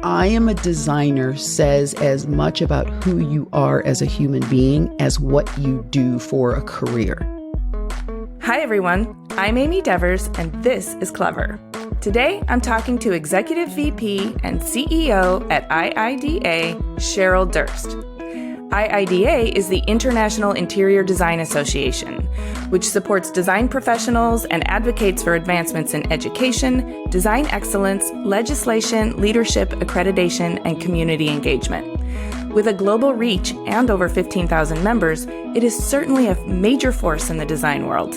I am a designer says as much about who you are as a human being as what you do for a career. Hi, everyone. I'm Amy Devers, and this is Clever. Today, I'm talking to Executive VP and CEO at IIDA, Cheryl Durst. IIDA is the International Interior Design Association, which supports design professionals and advocates for advancements in education, design excellence, legislation, leadership, accreditation, and community engagement. With a global reach and over 15,000 members, it is certainly a major force in the design world.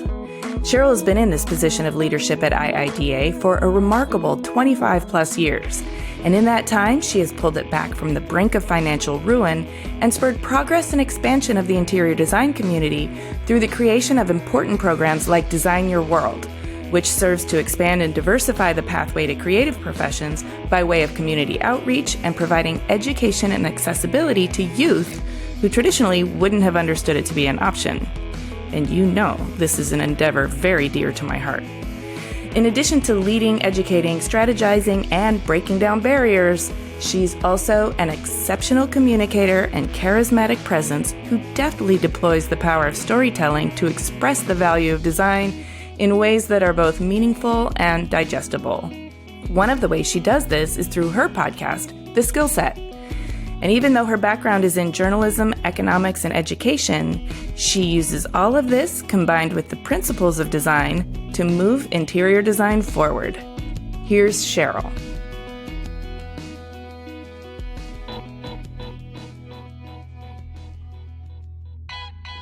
Cheryl has been in this position of leadership at IIDA for a remarkable 25 plus years. And in that time, she has pulled it back from the brink of financial ruin and spurred progress and expansion of the interior design community through the creation of important programs like Design Your World, which serves to expand and diversify the pathway to creative professions by way of community outreach and providing education and accessibility to youth who traditionally wouldn't have understood it to be an option. And you know this is an endeavor very dear to my heart. In addition to leading, educating, strategizing, and breaking down barriers, she's also an exceptional communicator and charismatic presence who deftly deploys the power of storytelling to express the value of design in ways that are both meaningful and digestible. One of the ways she does this is through her podcast, The Skill Set. And even though her background is in journalism, economics, and education, she uses all of this combined with the principles of design to move interior design forward. Here's Cheryl.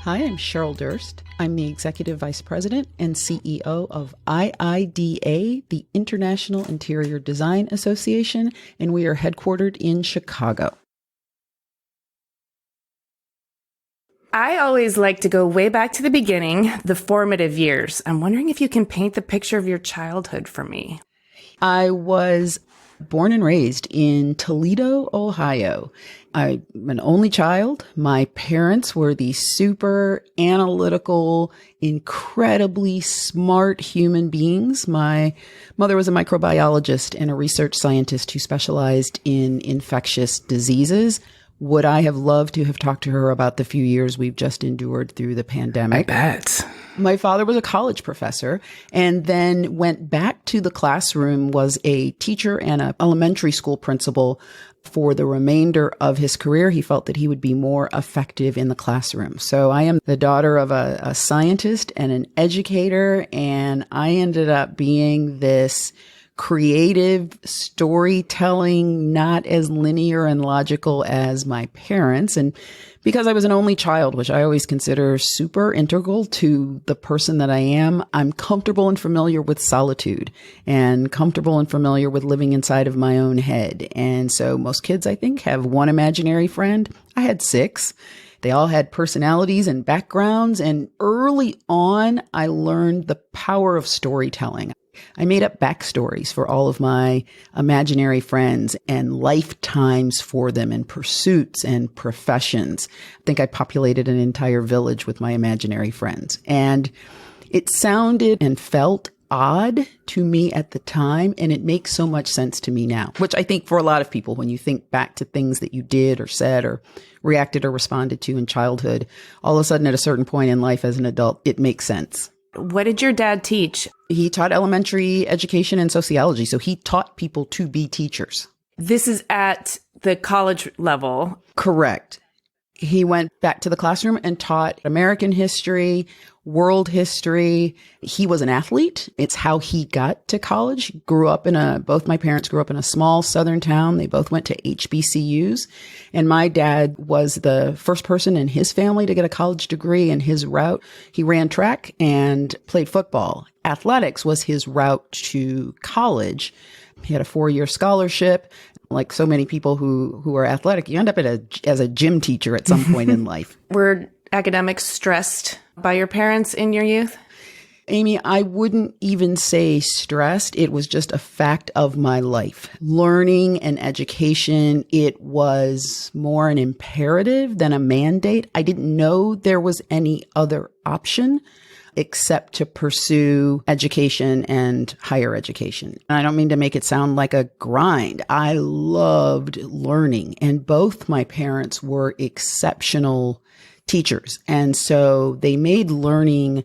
Hi, I'm Cheryl Durst. I'm the Executive Vice President and CEO of IIDA, the International Interior Design Association, and we are headquartered in Chicago. I always like to go way back to the beginning, the formative years. I'm wondering if you can paint the picture of your childhood for me. I was born and raised in Toledo, Ohio. I'm an only child. My parents were these super analytical, incredibly smart human beings. My mother was a microbiologist and a research scientist who specialized in infectious diseases. Would I have loved to have talked to her about the few years we've just endured through the pandemic? I bet. My father was a college professor and then went back to the classroom, was a teacher and an elementary school principal for the remainder of his career. He felt that he would be more effective in the classroom. So I am the daughter of a scientist and an educator, and I ended up being this creative storytelling, not as linear and logical as my parents. And because I was an only child, which I always consider super integral to the person that I am, I'm comfortable and familiar with solitude and comfortable and familiar with living inside of my own head. And so most kids, I think, have one imaginary friend. I had 6. They all had personalities and backgrounds. And early on, I learned the power of storytelling. I made up backstories for all of my imaginary friends and lifetimes for them and pursuits and professions. I think I populated an entire village with my imaginary friends. And it sounded and felt odd to me at the time, and it makes so much sense to me now, which I think for a lot of people, when you think back to things that you did or said or reacted or responded to in childhood, all of a sudden at a certain point in life as an adult, it makes sense. What did your dad teach? He taught elementary education and sociology. So he taught people to be teachers. This is at the college level. Correct. He went back to the classroom and taught American history, world history. He was an athlete. It's how he got to college. Both my parents grew up in a small southern town. They both went to HBCUs. And my dad was the first person in his family to get a college degree. And his route, he ran track and played football. Athletics was his route to college. He had a 4-year scholarship. Like so many people who are athletic, you end up as a gym teacher at some point in life. Were academics stressed by your parents in your youth? Amy, I wouldn't even say stressed. It was just a fact of my life. Learning and education, it was more an imperative than a mandate. I didn't know there was any other option. except to pursue education and higher education. And I don't mean to make it sound like a grind. I loved learning, and both my parents were exceptional teachers. And so they made learning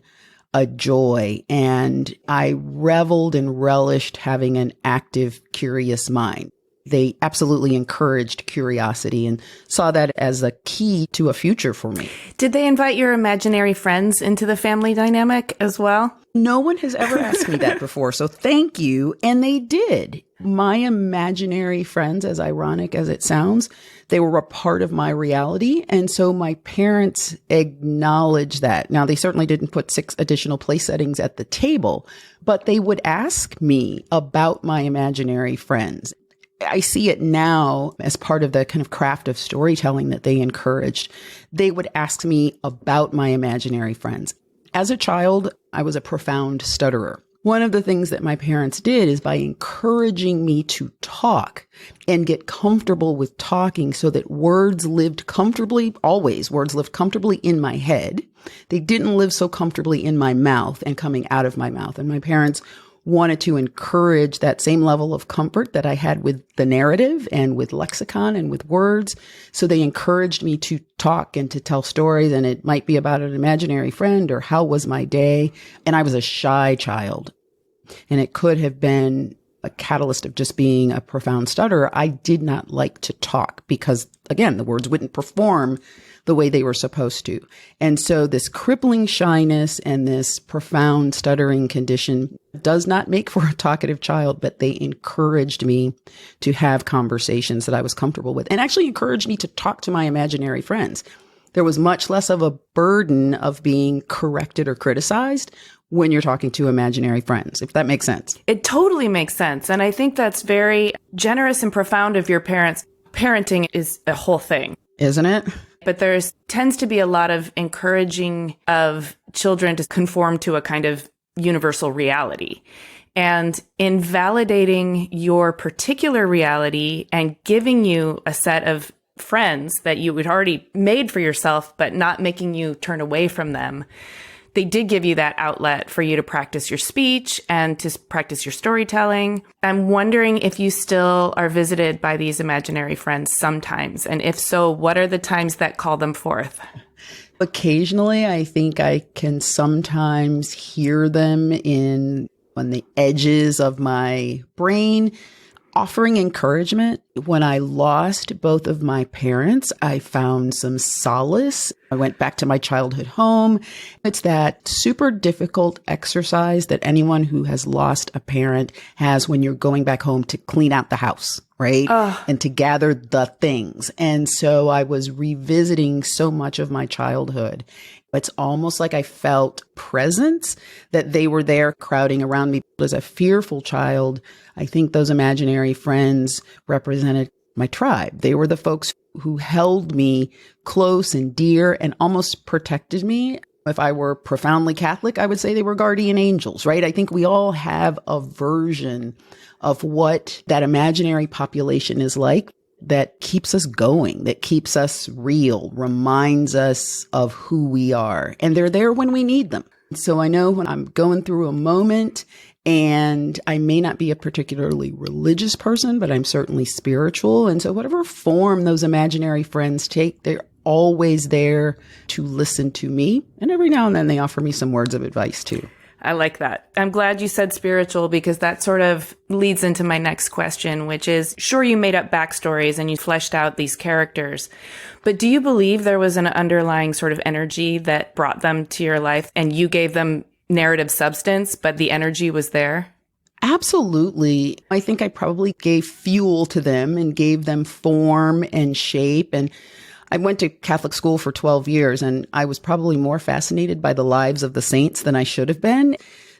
a joy, and I reveled and relished having an active, curious mind. They absolutely encouraged curiosity and saw that as a key to a future for me. Did they invite your imaginary friends into the family dynamic as well? No one has ever asked me that before, so thank you. And they did. My imaginary friends, as ironic as it sounds, they were a part of my reality. And so my parents acknowledged that. Now, they certainly didn't put 6 additional place settings at the table, but they would ask me about my imaginary friends. I see it now as part of the kind of craft of storytelling that they encouraged. They would ask me about my imaginary friends. As a child, I was a profound stutterer. One of the things that my parents did is by encouraging me to talk and get comfortable with talking so that words lived comfortably, always words lived comfortably in my head. They didn't live so comfortably in my mouth and coming out of my mouth. And my parents wanted to encourage that same level of comfort that I had with the narrative and with lexicon and with words. So they encouraged me to talk and to tell stories, and it might be about an imaginary friend or how was my day. And I was a shy child, and it could have been a catalyst of just being a profound stutterer. I did not like to talk because, again, the words wouldn't perform the way they were supposed to. And so this crippling shyness and this profound stuttering condition does not make for a talkative child, but they encouraged me to have conversations that I was comfortable with and actually encouraged me to talk to my imaginary friends. There was much less of a burden of being corrected or criticized when you're talking to imaginary friends, if that makes sense. It totally makes sense. And I think that's very generous and profound of your parents. Parenting is a whole thing, isn't it? But there's tends to be a lot of encouraging of children to conform to a kind of universal reality. And in validating your particular reality and giving you a set of friends that you had already made for yourself, but not making you turn away from them, they did give you that outlet for you to practice your speech and to practice your storytelling. I'm wondering if you still are visited by these imaginary friends sometimes. And if so, what are the times that call them forth? Occasionally, I think I can sometimes hear them on the edges of my brain, offering encouragement. When I lost both of my parents, I found some solace. I went back to my childhood home. It's that super difficult exercise that anyone who has lost a parent has when you're going back home to clean out the house, right? And to gather the things. And so I was revisiting so much of my childhood. It's almost like I felt presence, that they were there crowding around me. As a fearful child, I think those imaginary friends represented my tribe. They were the folks who held me close and dear and almost protected me. If I were profoundly Catholic, I would say they were guardian angels, right? I think we all have a version of what that imaginary population is like that keeps us going, that keeps us real, reminds us of who we are. And they're there when we need them. So I know when I'm going through a moment, and I may not be a particularly religious person, but I'm certainly spiritual. And so whatever form those imaginary friends take, they're always there to listen to me. And every now and then they offer me some words of advice too. I like that. I'm glad you said spiritual, because that sort of leads into my next question, which is, sure, you made up backstories and you fleshed out these characters, but do you believe there was an underlying sort of energy that brought them to your life and you gave them narrative substance, but the energy was there? Absolutely. I think I probably gave fuel to them and gave them form and shape. And I went to Catholic school for 12 years, and I was probably more fascinated by the lives of the saints than I should have been.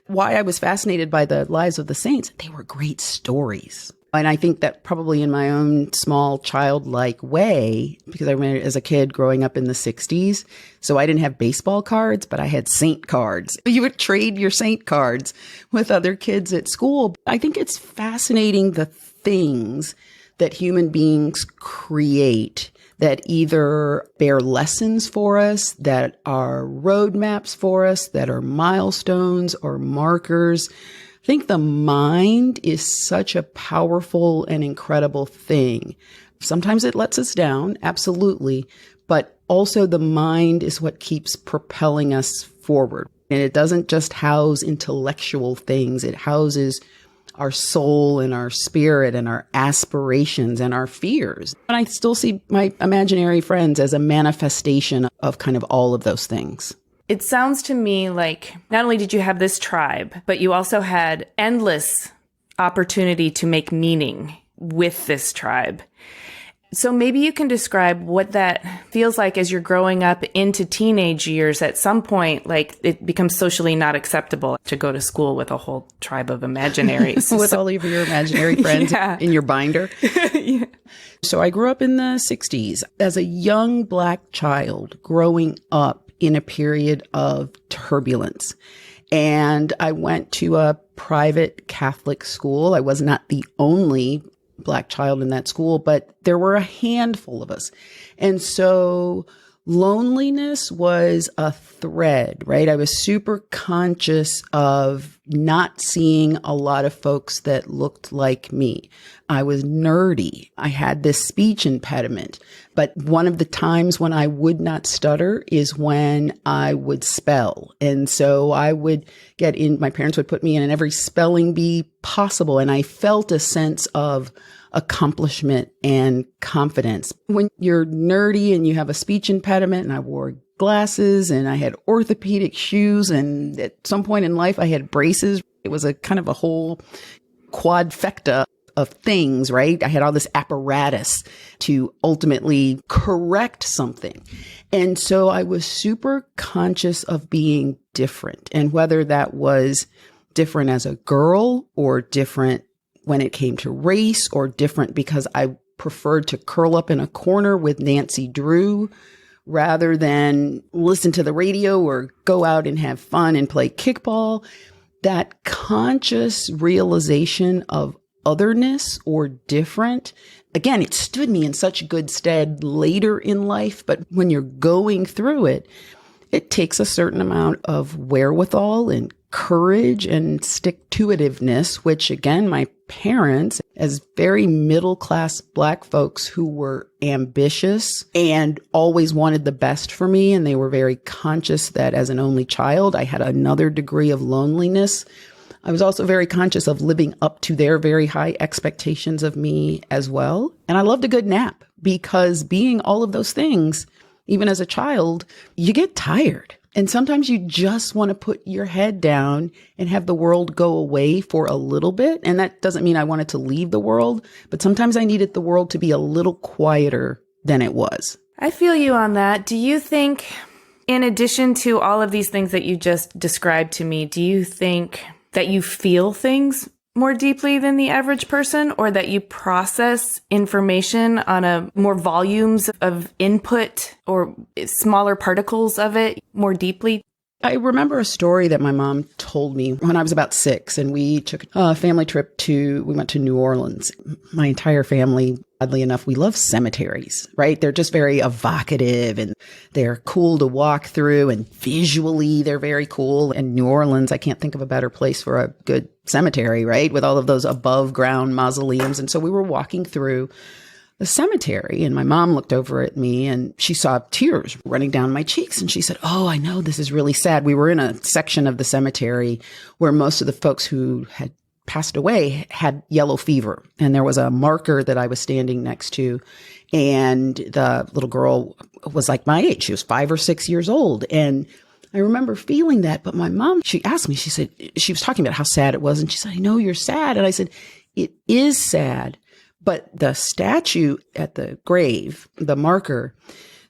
Why I was fascinated by the lives of the saints, they were great stories. And I think that probably in my own small childlike way, because I remember as a kid growing up in the 60s, so I didn't have baseball cards, but I had saint cards. You would trade your saint cards with other kids at school. I think it's fascinating the things that human beings create that either bear lessons for us, that are roadmaps for us, that are milestones or markers. I think the mind is such a powerful and incredible thing. Sometimes it lets us down, absolutely, but also the mind is what keeps propelling us forward. And it doesn't just house intellectual things. It houses our soul and our spirit and our aspirations and our fears. And I still see my imaginary friends as a manifestation of kind of all of those things. It sounds to me like not only did you have this tribe, but you also had endless opportunity to make meaning with this tribe. So maybe you can describe what that feels like as you're growing up into teenage years. At some point, like it becomes socially not acceptable to go to school with a whole tribe of imaginaries. With all of your imaginary friends in your binder. Yeah. So I grew up in the 60s as a young Black child growing up in a period of turbulence. And I went to a private Catholic school. I was not the only Black child in that school, but there were a handful of us. And so loneliness was a thread, right? I was super conscious of not seeing a lot of folks that looked like me. I was nerdy. I had this speech impediment, but one of the times when I would not stutter is when I would spell. And so I would get in, my parents would put me in every spelling bee possible. And I felt a sense of accomplishment and confidence. When you're nerdy and you have a speech impediment, and I wore glasses and I had orthopedic shoes, and at some point in life I had braces. It was a kind of a whole quadfecta of things, right? I had all this apparatus to ultimately correct something. And so I was super conscious of being different, and whether that was different as a girl or different when it came to race, or different because I preferred to curl up in a corner with Nancy Drew rather than listen to the radio or go out and have fun and play kickball. That conscious realization of otherness or different, again, it stood me in such good stead later in life. But when you're going through it, it takes a certain amount of wherewithal and courage and stick-to-itiveness, which again, my parents, as very middle-class Black folks who were ambitious and always wanted the best for me, and they were very conscious that as an only child, I had another degree of loneliness. I was also very conscious of living up to their very high expectations of me as well. And I loved a good nap, because being all of those things, even as a child, you get tired. And sometimes you just want to put your head down and have the world go away for a little bit. And that doesn't mean I wanted to leave the world, but sometimes I needed the world to be a little quieter than it was. I feel you on that. Do you think, in addition to all of these things that you just described to me, do you think that you feel things more deeply than the average person, or that you process information on a more volumes of input or smaller particles of it more deeply? I remember a story that my mom told me when I was about 6, and we took a family trip we went to New Orleans. My entire family, oddly enough, we love cemeteries, right? They're just very evocative, and they're cool to walk through, and visually they're very cool. And New Orleans, I can't think of a better place for a good cemetery, right? With all of those above ground mausoleums. And so we were walking through the cemetery, and my mom looked over at me and she saw tears running down my cheeks. And she said, "Oh, I know this is really sad." We were in a section of the cemetery where most of the folks who had passed away had yellow fever. And there was a marker that I was standing next to. And the little girl was like my age. She was 5 or 6 years old. And I remember feeling that. But my mom, she asked me, she said, she was talking about how sad it was. And she said, "I know you're sad." And I said, "It is sad." But the statue at the grave, the marker,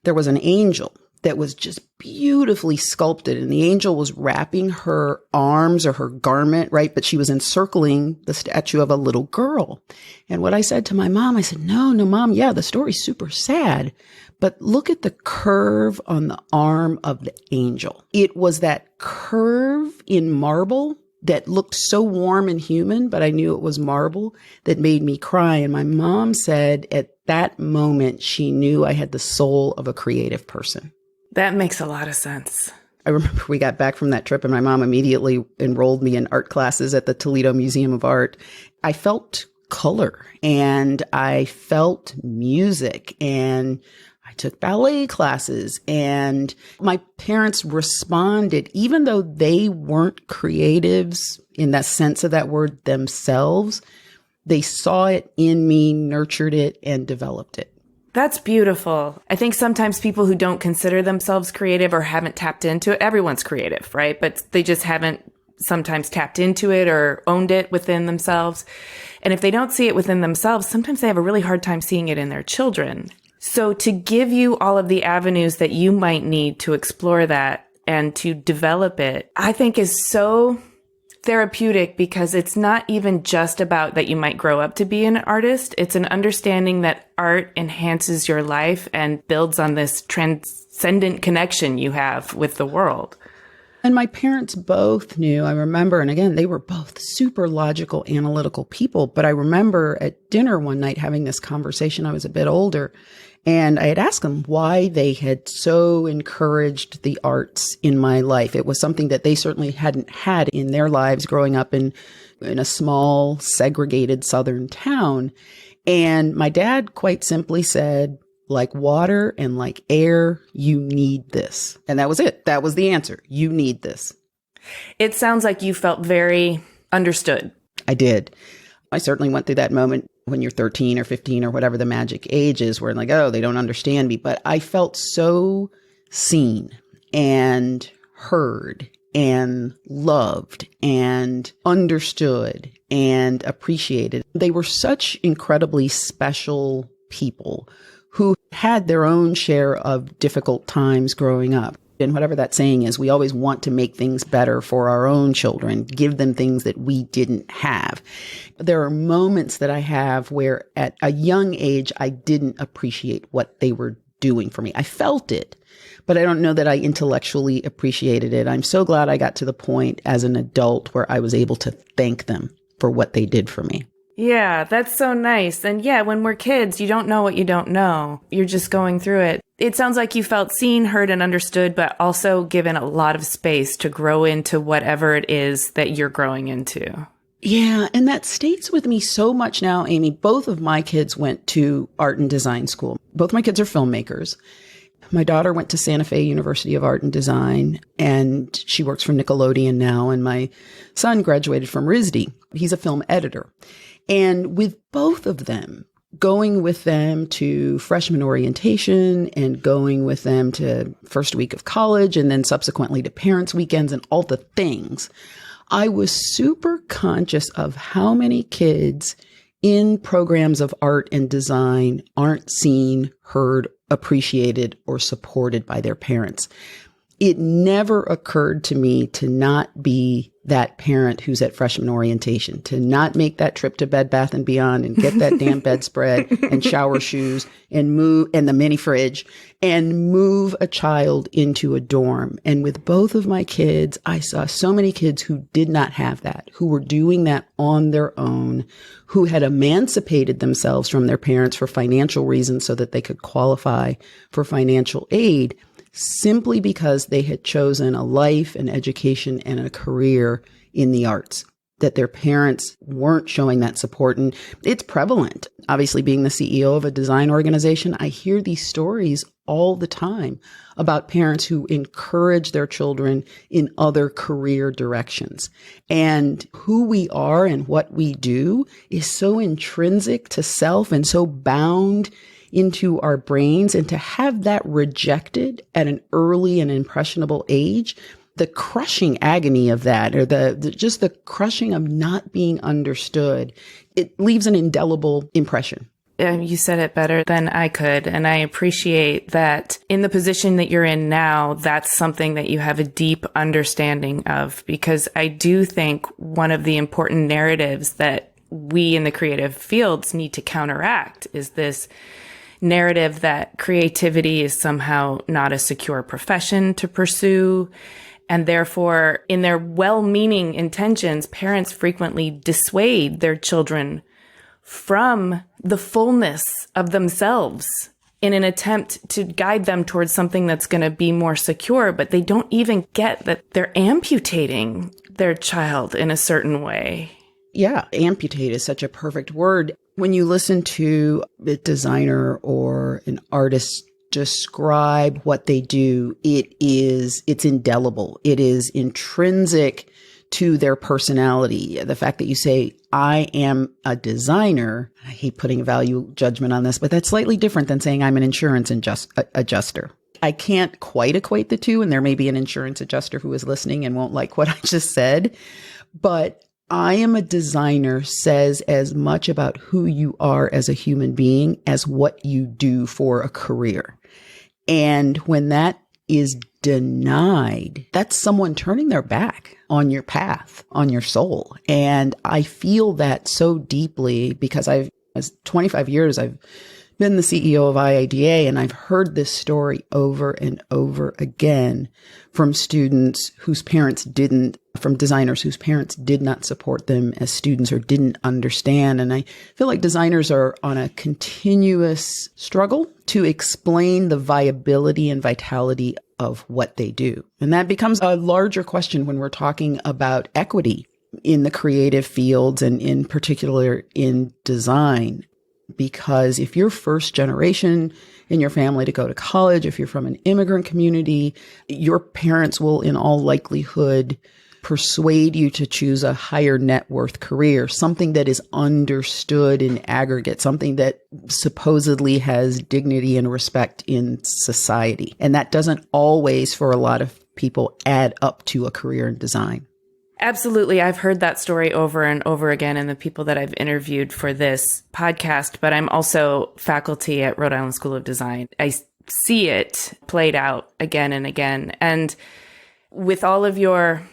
there was an angel that was just beautifully sculpted. And the angel was wrapping her arms or her garment, right? But she was encircling the statue of a little girl. And what I said to my mom, I said, no, Mom, yeah, the story's super sad. But look at the curve on the arm of the angel. It was that curve in marble that looked so warm and human, but I knew it was marble that made me cry. And my mom said at that moment, she knew I had the soul of a creative person. That makes a lot of sense. I remember we got back from that trip and my mom immediately enrolled me in art classes at the Toledo Museum of Art. I felt color and I felt music and I took ballet classes, and my parents responded, even though they weren't creatives in that sense of that word themselves, they saw it in me, nurtured it, and developed it. That's beautiful. I think sometimes people who don't consider themselves creative or haven't tapped into it, everyone's creative, right? But they just haven't sometimes tapped into it or owned it within themselves. And if they don't see it within themselves, sometimes they have a really hard time seeing it in their children. So to give you all of the avenues that you might need to explore that and to develop it, I think is so therapeutic, because it's not even just about that you might grow up to be an artist. It's an understanding that art enhances your life and builds on this transcendent connection you have with the world. And my parents both knew, I remember, and again, they were both super logical, analytical people, but I remember at dinner one night having this conversation. I was a bit older, and I had asked them why they had so encouraged the arts in my life. It was something that they certainly hadn't had in their lives growing up in a small, segregated southern town. And my dad quite simply said, like water and like air, you need this. And that was it. That was the answer. You need this. It sounds like you felt very understood. I did. I certainly went through that moment when you're 13 or 15 or whatever the magic age is, where like, oh, they don't understand me. But I felt so seen and heard and loved and understood and appreciated. They were such incredibly special people who had their own share of difficult times growing up. And whatever that saying is, we always want to make things better for our own children, give them things that we didn't have. There are moments that I have where at a young age, I didn't appreciate what they were doing for me. I felt it, but I don't know that I intellectually appreciated it. I'm so glad I got to the point as an adult where I was able to thank them for what they did for me. Yeah, that's so nice. And yeah, when we're kids, you don't know what you don't know. You're just going through it. It sounds like you felt seen, heard, and understood, but also given a lot of space to grow into whatever it is that you're growing into. Yeah, and that stays with me so much now, Amy. Both of my kids went to art and design school. Both my kids are filmmakers. My daughter went to Santa Fe University of Art and Design, and she works for Nickelodeon now. And my son graduated from RISD. He's a film editor. And with both of them, going with them to freshman orientation and going with them to first week of college and then subsequently to parents' weekends and all the things, I was super conscious of how many kids in programs of art and design aren't seen, heard, appreciated, or supported by their parents. It never occurred to me to not be that parent who's at freshman orientation, to not make that trip to Bed Bath & Beyond and get that damn bedspread and shower shoes and move and the mini fridge and move a child into a dorm. And with both of my kids, I saw so many kids who did not have that, who were doing that on their own, who had emancipated themselves from their parents for financial reasons so that they could qualify for financial aid, simply because they had chosen a life, an education, and a career in the arts, that their parents weren't showing that support. And it's prevalent. Obviously, being the CEO of a design organization, I hear these stories all the time about parents who encourage their children in other career directions. And who we are and what we do is so intrinsic to self and so bound into our brains, and to have that rejected at an early and impressionable age, the crushing agony of that, or just the crushing of not being understood, it leaves an indelible impression. You said it better than I could. And I appreciate that in the position that you're in now, that's something that you have a deep understanding of, because I do think one of the important narratives that we in the creative fields need to counteract is this narrative that creativity is somehow not a secure profession to pursue, And therefore, in their well-meaning intentions, parents frequently dissuade their children from the fullness of themselves in an attempt to guide them towards something that's going to be more secure, but they don't even get that they're amputating their child in a certain way. Yeah, amputate is such a perfect word. When you listen to a designer or an artist describe what they do, it's indelible. It is intrinsic to their personality. The fact that you say, I am a designer, I hate putting a value judgment on this, but that's slightly different than saying I'm an insurance adjuster. I can't quite equate the two, and there may be an insurance adjuster who is listening and won't like what I just said, but I am a designer says as much about who you are as a human being as what you do for a career. And when that is denied, that's someone turning their back on your path, on your soul. And I feel that so deeply because as 25 years, I've been the CEO of IIDA, and I've heard this story over and over again from students whose parents didn't, from designers whose parents did not support them as students or didn't understand. And I feel like designers are on a continuous struggle to explain the viability and vitality of what they do. And that becomes a larger question when we're talking about equity in the creative fields and in particular in design. Because if you're first generation in your family to go to college, if you're from an immigrant community, your parents will in all likelihood persuade you to choose a higher net worth career, something that is understood in aggregate, something that supposedly has dignity and respect in society. And that doesn't always, for a lot of people, add up to a career in design. Absolutely. I've heard that story over and over again in the people that I've interviewed for this podcast, but I'm also faculty at Rhode Island School of Design. I see it played out again and again. And with all of your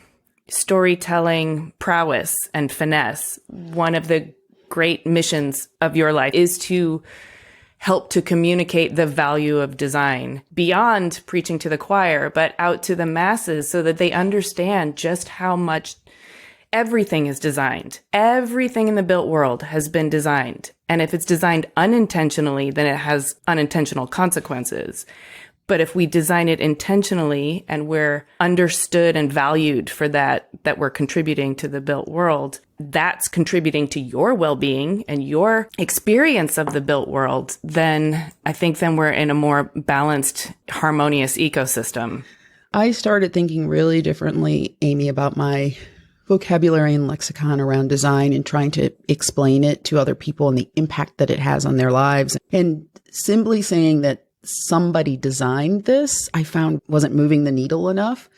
storytelling prowess and finesse, one of the great missions of your life is to help to communicate the value of design beyond preaching to the choir, but out to the masses so that they understand just how much everything is designed. Everything in the built world has been designed. And if it's designed unintentionally, then it has unintentional consequences. But if we design it intentionally and we're understood and valued for that we're contributing to the built world, that's contributing to your well-being and your experience of the built world, then I think then we're in a more balanced, harmonious ecosystem. I started thinking really differently, Amy, about my vocabulary and lexicon around design and trying to explain it to other people and the impact that it has on their lives. And simply saying that somebody designed this, I found wasn't moving the needle enough.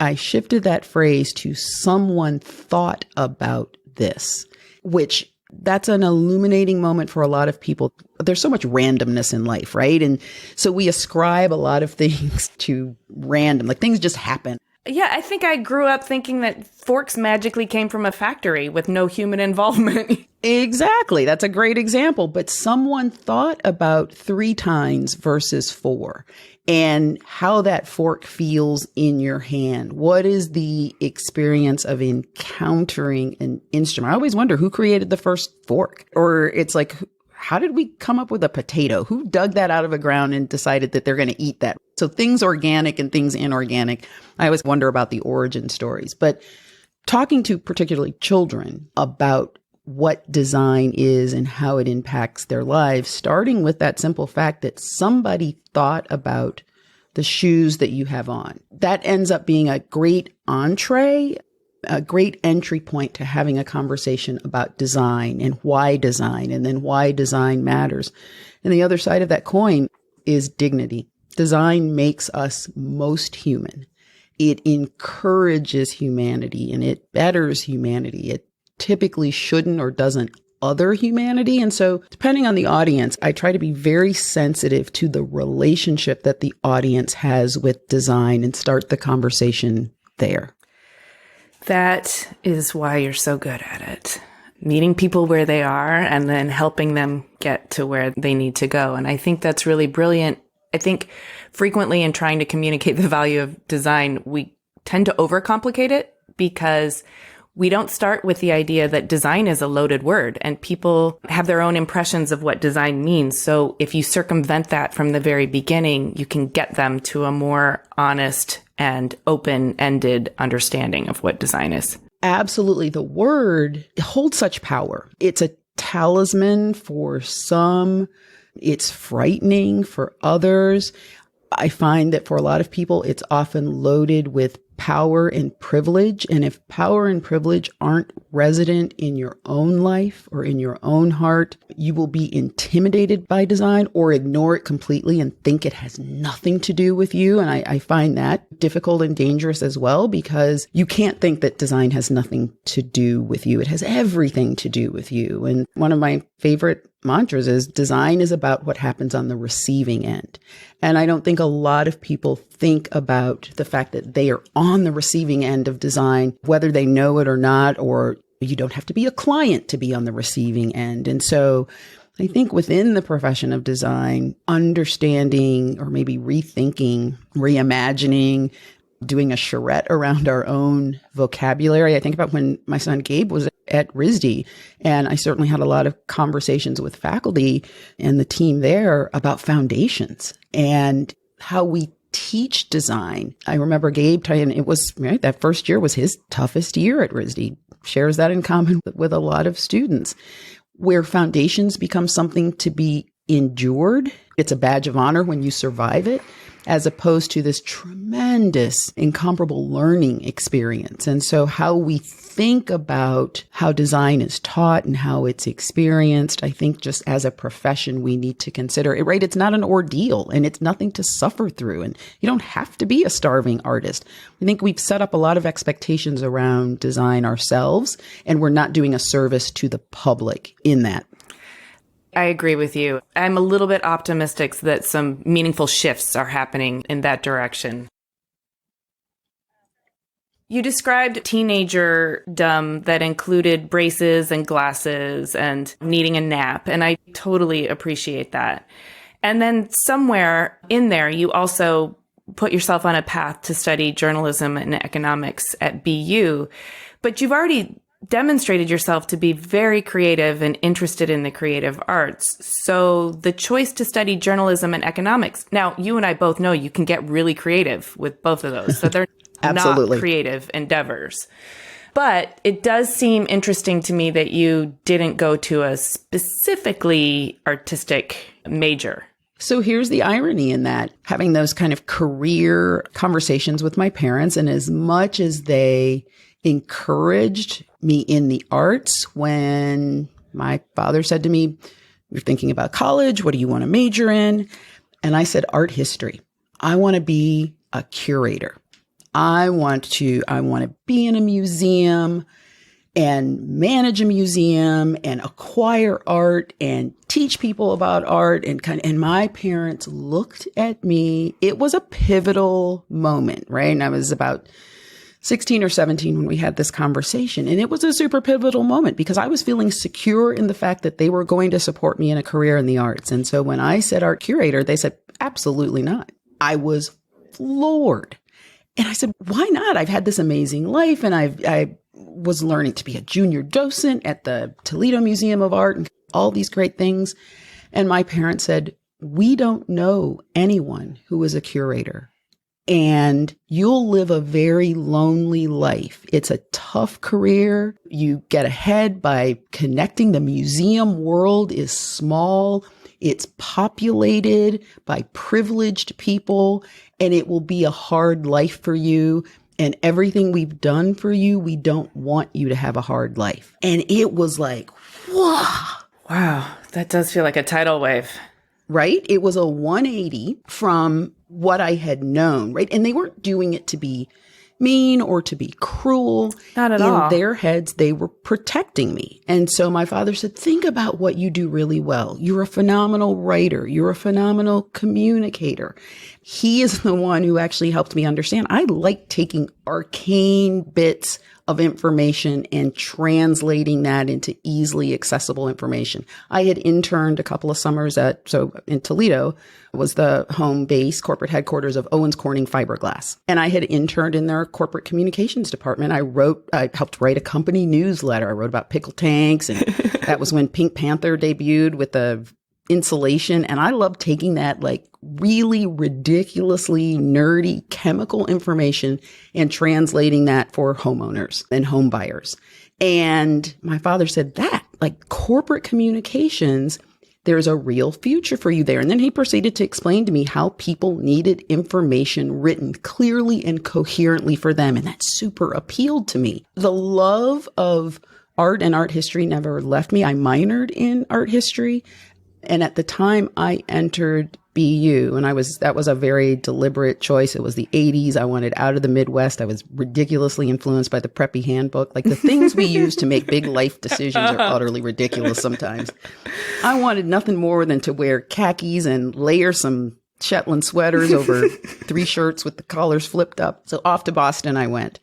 I shifted that phrase to someone thought about this, which that's an illuminating moment for a lot of people. There's so much randomness in life, right? And so we ascribe a lot of things to random, like things just happen. Yeah, I think I grew up thinking that forks magically came from a factory with no human involvement. Exactly. That's a great example. But someone thought about 3 tines versus 4 and how that fork feels in your hand. What is the experience of encountering an instrument? I always wonder who created the first fork, or it's like, how did we come up with a potato? Who dug that out of the ground and decided that they're going to eat that? So things organic and things inorganic. I always wonder about the origin stories. But talking to particularly children about what design is and how it impacts their lives, starting with that simple fact that somebody thought about the shoes that you have on. That ends up being a great entree, a great entry point to having a conversation about design and then why design matters. And the other side of that coin is dignity. Design makes us most human. It encourages humanity and it betters humanity. It typically shouldn't or doesn't other humanity. And so depending on the audience, I try to be very sensitive to the relationship that the audience has with design and start the conversation there. That is why you're so good at it. Meeting people where they are and then helping them get to where they need to go. And I think that's really brilliant. I think frequently in trying to communicate the value of design, we tend to overcomplicate it because we don't start with the idea that design is a loaded word and people have their own impressions of what design means. So if you circumvent that from the very beginning, you can get them to a more honest and open-ended understanding of what design is. Absolutely. The word holds such power. It's a talisman for some. It's frightening for others. I find that for a lot of people, it's often loaded with power and privilege. And if power and privilege aren't resident in your own life or in your own heart, you will be intimidated by design or ignore it completely and think it has nothing to do with you. And I find that difficult and dangerous as well, because you can't think that design has nothing to do with you. It has everything to do with you. And one of my favorite mantras is design is about what happens on the receiving end. And I don't think a lot of people think about the fact that they are on the receiving end of design, whether they know it or not, or you don't have to be a client to be on the receiving end. And so I think within the profession of design, understanding or maybe rethinking, reimagining, doing a charrette around our own vocabulary. I think about when my son Gabe was at RISD, and I certainly had a lot of conversations with faculty and the team there about foundations and how we teach design. I remember Gabe telling, it was right, that first year was his toughest year at RISD. Shares that in common with a lot of students, where foundations become something to be endured. It's a badge of honor when you survive it, as opposed to this tremendous, incomparable learning experience. And so how we think about how design is taught and how it's experienced, I think just as a profession, we need to consider it, right? It's not an ordeal and it's nothing to suffer through. And you don't have to be a starving artist. I think we've set up a lot of expectations around design ourselves, and we're not doing a service to the public in that. I agree with you. I'm a little bit optimistic that some meaningful shifts are happening in that direction. You described teenagerdom that included braces and glasses and needing a nap, and I totally appreciate that. And then somewhere in there, you also put yourself on a path to study journalism and economics at BU, but you've already demonstrated yourself to be very creative and interested in the creative arts. So the choice to study journalism and economics, now you and I both know you can get really creative with both of those. So they're not creative endeavors. But it does seem interesting to me that you didn't go to a specifically artistic major. So here's the irony in that, having those kind of career conversations with my parents, and as much as they encouraged me in the arts, when my father said to me, "You're thinking about college. What do you want to major in?" And I said, art history. I want to be a curator. I want to be in a museum and manage a museum and acquire art and teach people about art. And my parents looked at me. It was a pivotal moment, right? And I was about 16 or 17 when we had this conversation. And it was a super pivotal moment because I was feeling secure in the fact that they were going to support me in a career in the arts. And so when I said art curator, they said, absolutely not. I was floored. And I said, why not? I've had this amazing life. And I was learning to be a junior docent at the Toledo Museum of Art and all these great things. And my parents said, we don't know anyone who is a curator. And you'll live a very lonely life. It's a tough career. You get ahead by connecting. The museum world is small. It's populated by privileged people, and it will be a hard life for you. And everything we've done for you, we don't want you to have a hard life. And it was like, wow. Wow, that does feel like a tidal wave. Right? It was a 180 from what I had known, right? And they weren't doing it to be mean or to be cruel. Not at all. In their heads, they were protecting me. And so my father said, think about what you do really well. You're a phenomenal writer. You're a phenomenal communicator. He is the one who actually helped me understand. I like taking arcane bits of information and translating that into easily accessible information. I had interned a couple of summers in Toledo was the home base corporate headquarters of Owens Corning Fiberglass. And I had interned in their corporate communications department. I helped write a company newsletter. I wrote about pickle tanks, and that was when Pink Panther debuted with the insulation. And I loved taking that really ridiculously nerdy chemical information and translating that for homeowners and home buyers. And my father said that corporate communications, there's a real future for you there. And then he proceeded to explain to me how people needed information written clearly and coherently for them. And that super appealed to me. The love of art and art history never left me. I minored in art history. And at the time I entered BU, and that was a very deliberate choice. It was the 80s. I wanted out of the Midwest. I was ridiculously influenced by the preppy handbook. The things we use to make big life decisions are utterly ridiculous sometimes. I wanted nothing more than to wear khakis and layer some Shetland sweaters over 3 shirts with the collars flipped up. So off to Boston I went.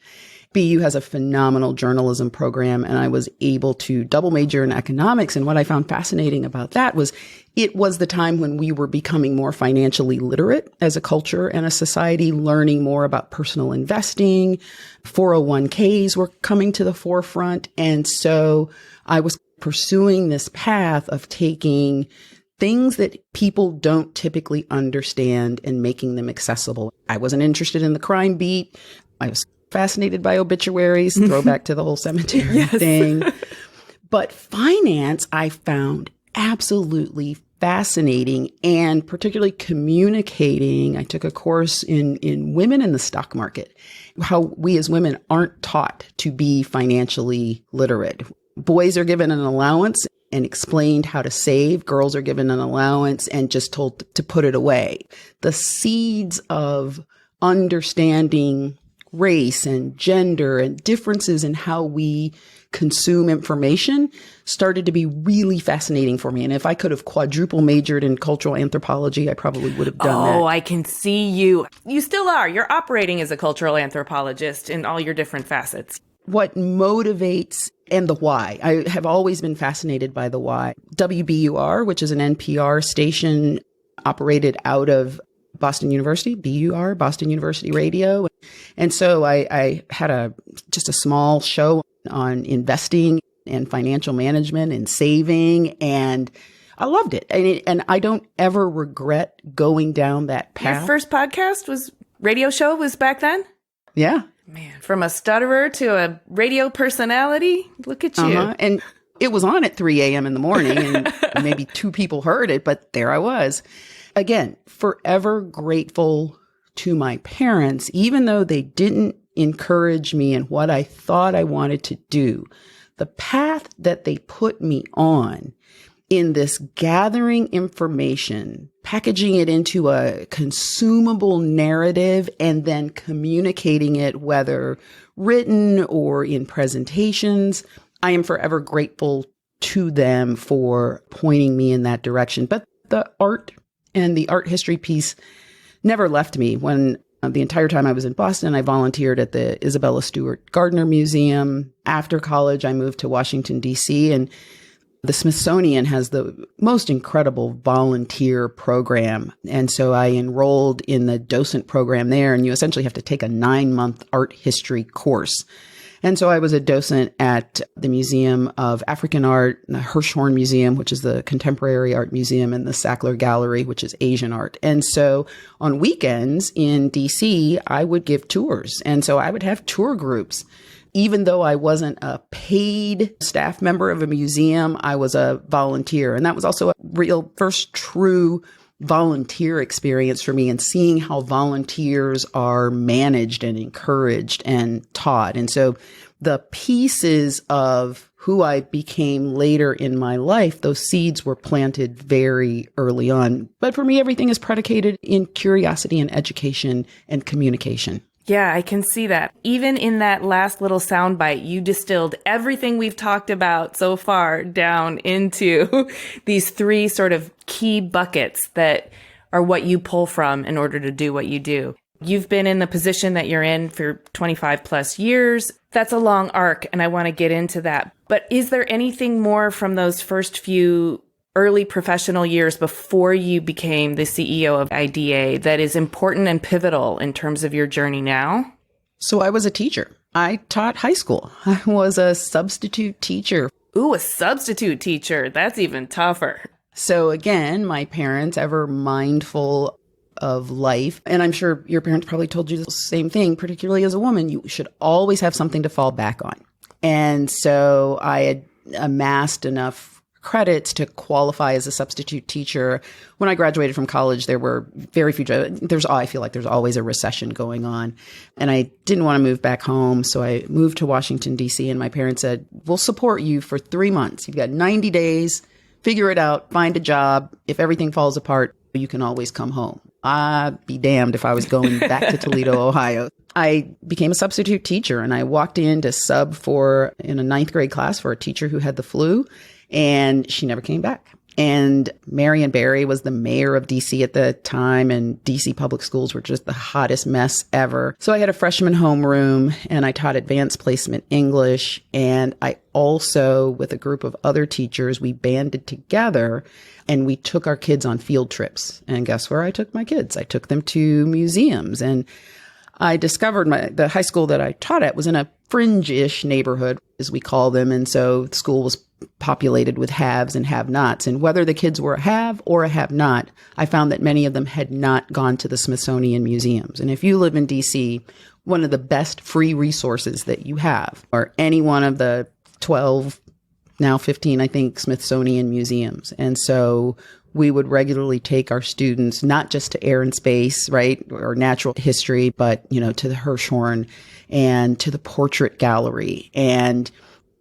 BU has a phenomenal journalism program, and I was able to double major in economics. And what I found fascinating about that was it was the time when we were becoming more financially literate as a culture and a society, learning more about personal investing. 401ks were coming to the forefront. And so I was pursuing this path of taking things that people don't typically understand and making them accessible. I wasn't interested in the crime beat. I was fascinated by obituaries, throwback to the whole cemetery thing. But finance, I found absolutely fascinating, and particularly communicating. I took a course in women in the stock market, how we as women aren't taught to be financially literate. Boys are given an allowance and explained how to save. Girls are given an allowance and just told to put it away. The seeds of understanding race and gender and differences in how we consume information started to be really fascinating for me. And if I could have quadruple majored in cultural anthropology, I probably would have done that. Oh, I can see you. You still are. You're operating as a cultural anthropologist in all your different facets. What motivates and the why. I have always been fascinated by the why. WBUR, which is an NPR station operated out of Boston University, BUR, Boston University Radio. And so I had just a small show on investing and financial management and saving, and I loved it. And I don't ever regret going down that path. Your first radio show was back then? Yeah. Man, from a stutterer to a radio personality, look at you. And it was on at 3 a.m. in the morning, and maybe 2 people heard it, but there I was. Again, forever grateful to my parents, even though they didn't encourage me in what I thought I wanted to do. The path that they put me on in this gathering information, packaging it into a consumable narrative, and then communicating it, whether written or in presentations, I am forever grateful to them for pointing me in that direction. But the art and the art history piece never left me. When the entire time I was in Boston, I volunteered at the Isabella Stewart Gardner Museum. After college, I moved to Washington, D.C., and the Smithsonian has the most incredible volunteer program. And so I enrolled in the docent program there, and you essentially have to take a 9-month art history course. And so I was a docent at the Museum of African Art, the Hirshhorn Museum, which is the Contemporary Art Museum, and the Sackler Gallery, which is Asian art. And so on weekends in DC, I would give tours. And so I would have tour groups. Even though I wasn't a paid staff member of a museum, I was a volunteer. And that was also a real first true volunteer experience for me, and seeing how volunteers are managed and encouraged and taught. And so the pieces of who I became later in my life, those seeds were planted very early on. But for me, everything is predicated in curiosity and education and communication. Yeah, I can see that. Even in that last little soundbite, you distilled everything we've talked about so far down into these 3 sort of key buckets that are what you pull from in order to do what you do. You've been in the position that you're in for 25 plus years. That's a long arc, and I want to get into that. But is there anything more from those first few early professional years before you became the CEO of IIDA that is important and pivotal in terms of your journey now? So I was a teacher. I taught high school. I was a substitute teacher. Ooh, a substitute teacher. That's even tougher. So again, my parents, ever mindful of life, and I'm sure your parents probably told you the same thing, particularly as a woman, you should always have something to fall back on. And so I had amassed enough credits to qualify as a substitute teacher. When I graduated from college, there were very few jobs. I feel like there's always a recession going on. And I didn't want to move back home. So I moved to Washington, D.C. And my parents said, we'll support you for 3 months. You've got 90 days, figure it out, find a job. If everything falls apart, you can always come home. I'd be damned if I was going back to Toledo, Ohio. I became a substitute teacher and I walked in to sub in a 9th grade class for a teacher who had the flu. And she never came back. And Marion Barry was the mayor of DC at the time, and DC public schools were just the hottest mess ever. So I had a freshman homeroom, and I taught advanced placement English. And I also, with a group of other teachers, we banded together and we took our kids on field trips. And guess where I took my kids? I took them to museums. And I discovered the high school that I taught at was in a fringe-ish neighborhood, as we call them. And so the school was populated with haves and have-nots. And whether the kids were a have or a have-not, I found that many of them had not gone to the Smithsonian museums. And if you live in DC, one of the best free resources that you have are any one of the 12, now 15, I think, Smithsonian museums. And so we would regularly take our students, not just to air and space, right, or natural history, but, to the Hirshhorn and to the portrait gallery, and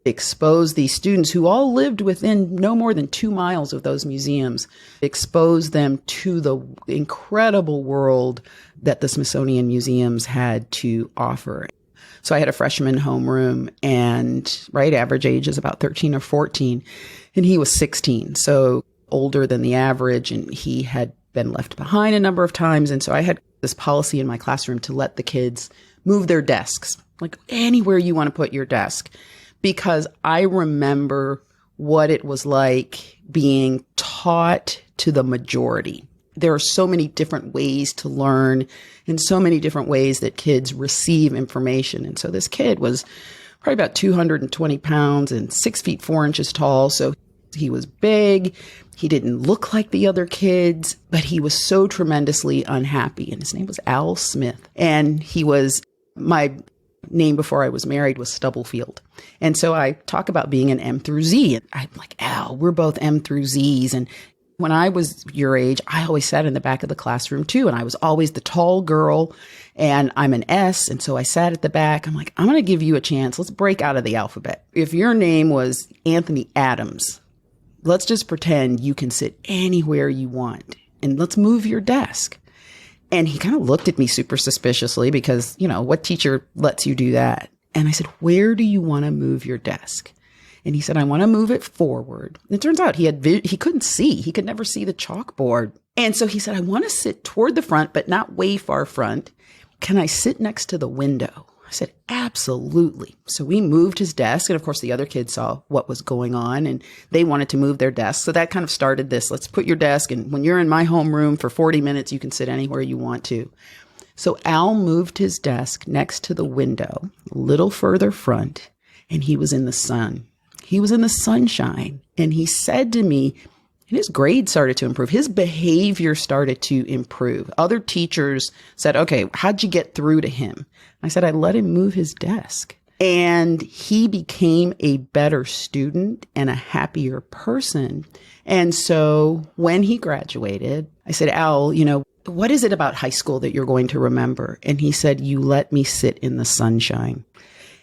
expose these students who all lived within no more than 2 miles of those museums, expose them to the incredible world that the Smithsonian museums had to offer. So I had a freshman homeroom, and average age is about 13 or 14, and he was 16. So older than the average, and he had been left behind a number of times. And so I had this policy in my classroom to let the kids move their desks, like anywhere you want to put your desk, because I remember what it was like being taught to the majority. There are so many different ways to learn and so many different ways that kids receive information. And so this kid was probably about 220 pounds and 6 feet 4 inches tall. So he was big. He didn't look like the other kids, but he was so tremendously unhappy. And his name was Al Smith. And my name before I was married was Stubblefield. And so I talk about being an M through Z. And I'm like, Al, we're both M through Zs. And when I was your age, I always sat in the back of the classroom too. And I was always the tall girl, and I'm an S. And so I sat at the back. I'm like, I'm going to give you a chance. Let's break out of the alphabet. If your name was Anthony Adams, let's just pretend you can sit anywhere you want, and let's move your desk. And he kind of looked at me super suspiciously because, what teacher lets you do that? And I said, where do you want to move your desk? And he said, I want to move it forward. And it turns out he couldn't see. He could never see the chalkboard. And so he said, I want to sit toward the front, but not way far front. Can I sit next to the window? I said, absolutely. So we moved his desk. And of course, the other kids saw what was going on and they wanted to move their desk. So that kind of started this. Let's put your desk. And when you're in my homeroom for 40 minutes, you can sit anywhere you want to. So Al moved his desk next to the window, a little further front, and he was in the sun. He was in the sunshine. And he said to me, and his grades started to improve. His behavior started to improve. Other teachers said, okay, how'd you get through to him? I said, I let him move his desk. And he became a better student and a happier person. And so when he graduated, I said, Al, what is it about high school that you're going to remember? And he said, you let me sit in the sunshine.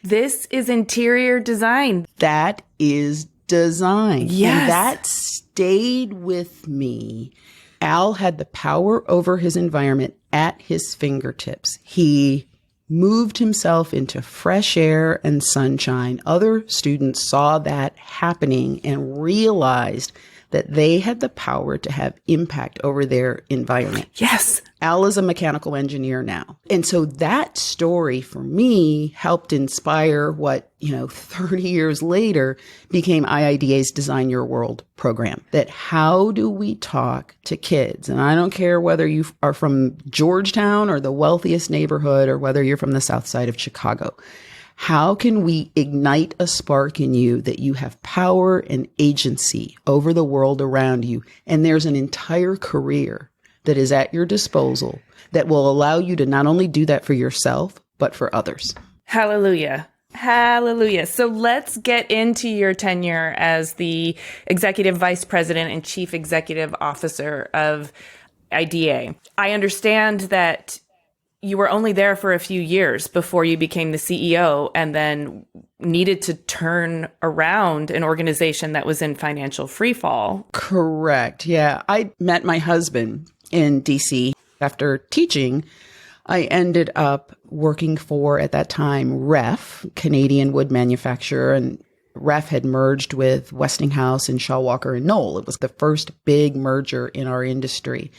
This is interior design. That is design. Yes. And that stayed with me. Al had the power over his environment at his fingertips. He moved himself into fresh air and sunshine. Other students saw that happening and realized that they had the power to have impact over their environment. Yes. Al is a mechanical engineer now. And so that story for me helped inspire what, 30 years later became IIDA's Design Your World program. That how do we talk to kids? And I don't care whether you are from Georgetown or the wealthiest neighborhood or whether you're from the south side of Chicago. How can we ignite a spark in you that you have power and agency over the world around you? And there's an entire career that is at your disposal that will allow you to not only do that for yourself, but for others. Hallelujah. Hallelujah. So let's get into your tenure as the Executive Vice President and Chief Executive Officer of IIDA. I understand that you were only there for a few years before you became the CEO and then needed to turn around an organization that was in financial freefall. Correct. Yeah. I met my husband in DC. After teaching, I ended up working for, at that time, REF, Canadian wood manufacturer, and REF had merged with Westinghouse and Shaw Walker and Knoll. It was the first big merger in our industry.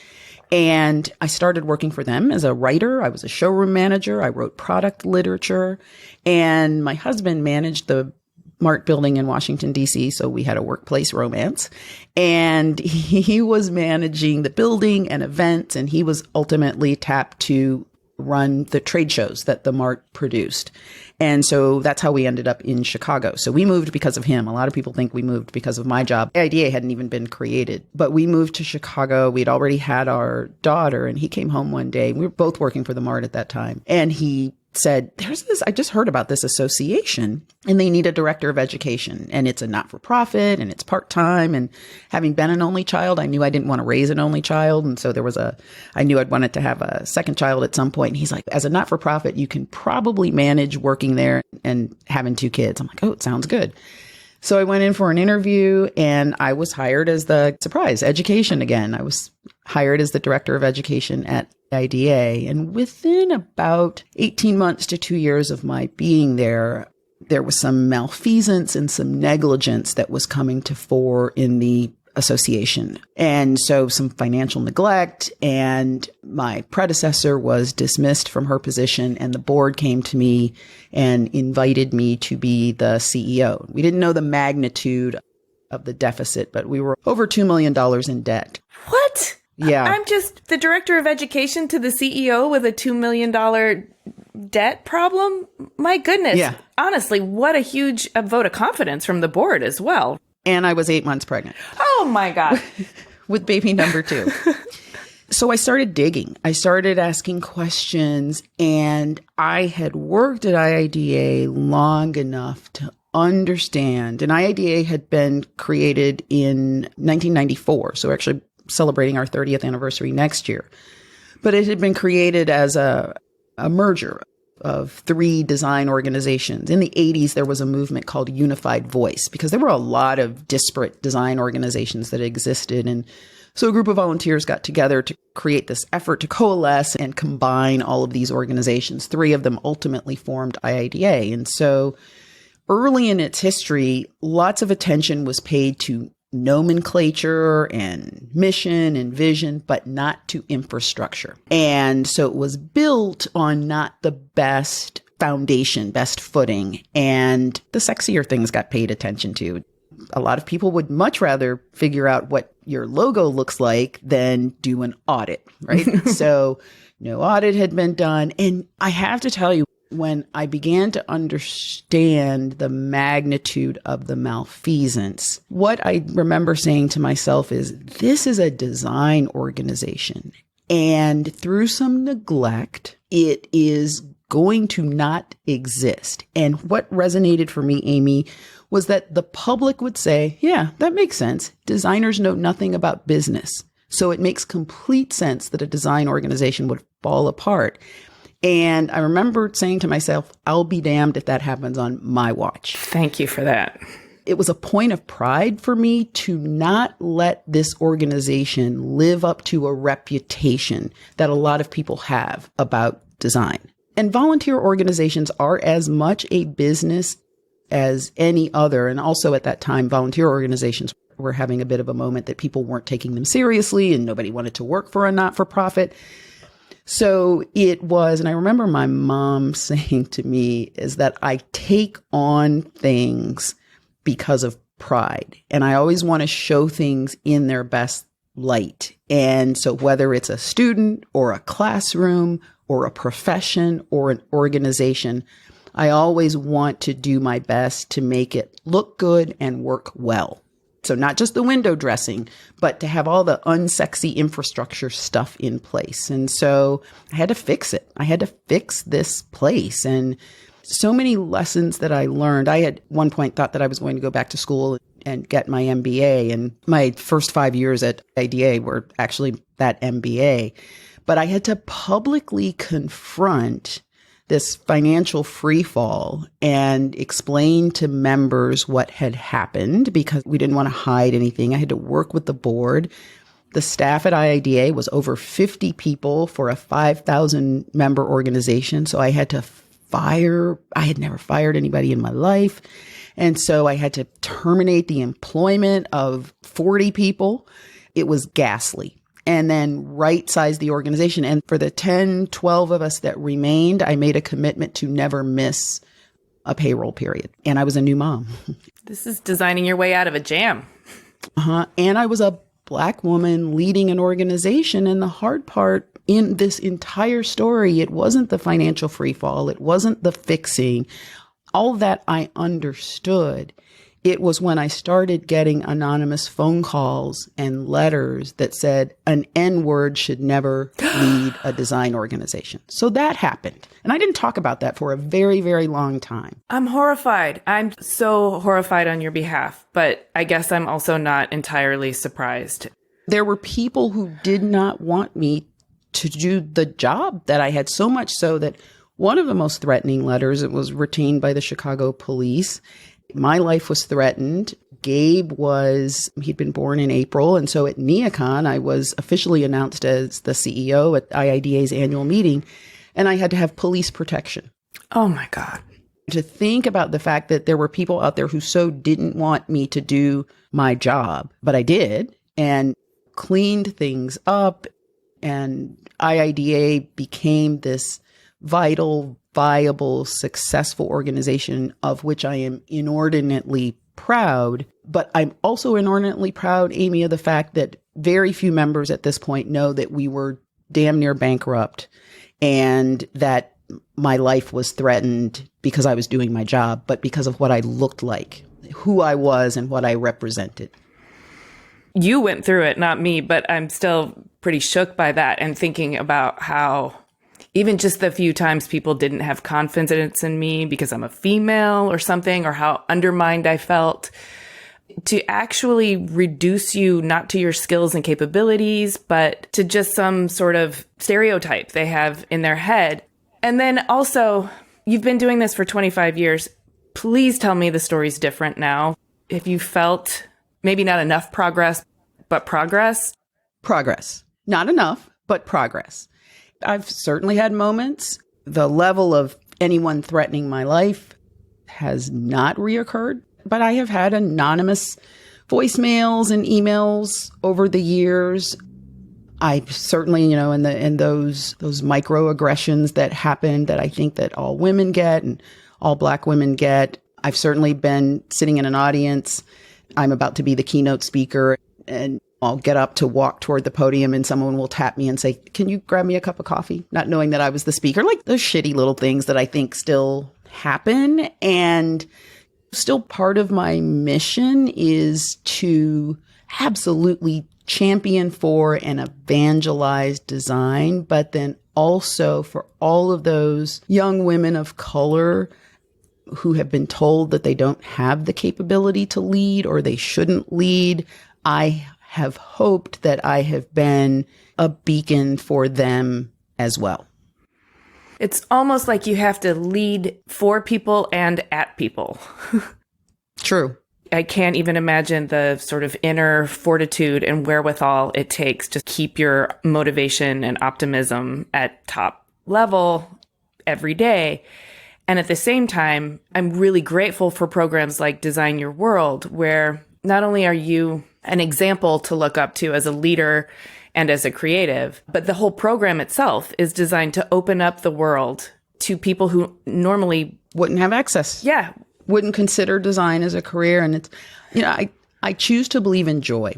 And I started working for them as a writer. I was a showroom manager. I wrote product literature. And my husband managed the Mart building in Washington, D.C., so we had a workplace romance. And he was managing the building and events, and he was ultimately tapped to run the trade shows that the Mart produced. And so that's how we ended up in Chicago. So we moved because of him. A lot of people think we moved because of my job. IIDA hadn't even been created, but we moved to Chicago. We'd already had our daughter, and he came home one day. We were both working for the Mart at that time. And he said, I just heard about this association and they need a director of education, and it's a not-for-profit and it's part-time. And having been an only child, I knew I didn't want to raise an only child. And so I knew I'd wanted to have a second child at some point. And he's like, as a not-for-profit, you can probably manage working there and having 2 kids. I'm like, oh, it sounds good. So I went in for an interview and I was hired as education again. I was hired as the director of education at IIDA. And within about 18 months to 2 years of my being there, there was some malfeasance and some negligence that was coming to fore in the association. And so some financial neglect, and my predecessor was dismissed from her position, and the board came to me and invited me to be the CEO. We didn't know the magnitude of the deficit, but we were over $2 million in debt. What? Yeah. I'm just the director of education to the CEO with a $2 million debt problem? My goodness. Yeah. Honestly, what a huge vote of confidence from the board as well. And I was 8 months pregnant. Oh my God. With baby number 2. So I started digging. I started asking questions, and I had worked at IIDA long enough to understand. And IIDA had been created in 1994. So we're actually celebrating our 30th anniversary next year. But it had been created as a merger of 3 design organizations. In the 80s, there was a movement called Unified Voice, because there were a lot of disparate design organizations that existed. And so a group of volunteers got together to create this effort to coalesce and combine all of these organizations. 3 of them ultimately formed IIDA. And so early in its history, lots of attention was paid to nomenclature and mission and vision, but not to infrastructure. And so it was built on not the best foundation, best footing, and the sexier things got paid attention to. A lot of people would much rather figure out what your logo looks like than do an audit, right? So no audit had been done. And I have to tell you, when I began to understand the magnitude of the malfeasance, what I remember saying to myself is, this is a design organization. And through some neglect, it is going to not exist. And what resonated for me, Amy, was that the public would say, yeah, that makes sense. Designers know nothing about business. So it makes complete sense that a design organization would fall apart. And I remember saying to myself, I'll be damned if that happens on my watch. Thank you for that. It was a point of pride for me to not let this organization live up to a reputation that a lot of people have about design. And volunteer organizations are as much a business as any other. And also at that time, volunteer organizations were having a bit of a moment that people weren't taking them seriously and nobody wanted to work for a not-for-profit. So it was, and I remember my mom saying to me, is that I take on things because of pride. And I always want to show things in their best light. And so whether it's a student or a classroom or a profession or an organization, I always want to do my best to make it look good and work well. So not just the window dressing, but to have all the unsexy infrastructure stuff in place. And so I had to fix it. I had to fix this place. And so many lessons that I learned. I at one point thought that I was going to go back to school and get my MBA. And my first 5 years at IIDA were actually that MBA. But I had to publicly confront this financial freefall and explain to members what had happened because we didn't want to hide anything. I had to work with the board. The staff at IIDA was over 50 people for a 5,000 member organization. So I had to I had never fired anybody in my life. And so I had to terminate the employment of 40 people. It was ghastly. And then right-size the organization. And for the 10, 12 of us that remained, I made a commitment to never miss a payroll period. And I was a new mom. This is designing your way out of a jam. And I was a Black woman leading an organization. And the hard part in this entire story, it wasn't the financial freefall. It wasn't the fixing. All that I understood. It was when I started getting anonymous phone calls and letters that said an N-word should never lead a design organization. So that happened. And I didn't talk about that for a very, very long time. I'm horrified. I'm so horrified on your behalf, but I guess I'm also not entirely surprised. There were people who did not want me to do the job that I had, so much so that one of the most threatening letters, it was retained by the Chicago police. My life was threatened. Gabe he'd been born in April. And so at NeoCon, I was officially announced as the CEO at IIDA's annual meeting, and I had to have police protection. Oh my God. To think about the fact that there were people out there who so didn't want me to do my job, but I did, and cleaned things up. And IIDA became this vital, viable, successful organization of which I am inordinately proud. But I'm also inordinately proud, Amy, of the fact that very few members at this point know that we were damn near bankrupt and that my life was threatened because I was doing my job, but because of what I looked like, who I was and what I represented. You went through it, not me, but I'm still pretty shook by that and thinking about how even just the few times people didn't have confidence in me because I'm a female or something, or how undermined I felt, to actually reduce you not to your skills and capabilities, but to just some sort of stereotype they have in their head. And then also, you've been doing this for 25 years. Please tell me the story's different now. If you felt maybe not enough progress, but progress? Progress. Not enough, but progress. I've certainly had moments. The level of anyone threatening my life has not reoccurred, but I have had anonymous voicemails and emails over the years. I certainly, in those microaggressions that happen that I think that all women get and all Black women get. I've certainly been sitting in an audience. I'm about to be the keynote speaker, and I'll get up to walk toward the podium and someone will tap me and say, "Can you grab me a cup of coffee?" Not knowing that I was the speaker. Like those shitty little things that I think still happen. And still part of my mission is to absolutely champion for and evangelize design, but then also for all of those young women of color who have been told that they don't have the capability to lead or they shouldn't lead. I have hoped that I have been a beacon for them as well. It's almost like you have to lead for people and at people. True. I can't even imagine the sort of inner fortitude and wherewithal it takes to keep your motivation and optimism at top level every day. And at the same time, I'm really grateful for programs like Design Your World, where not only are you an example to look up to as a leader and as a creative. But the whole program itself is designed to open up the world to people who normally wouldn't have access. Yeah. Wouldn't consider design as a career. And it's, I choose to believe in joy.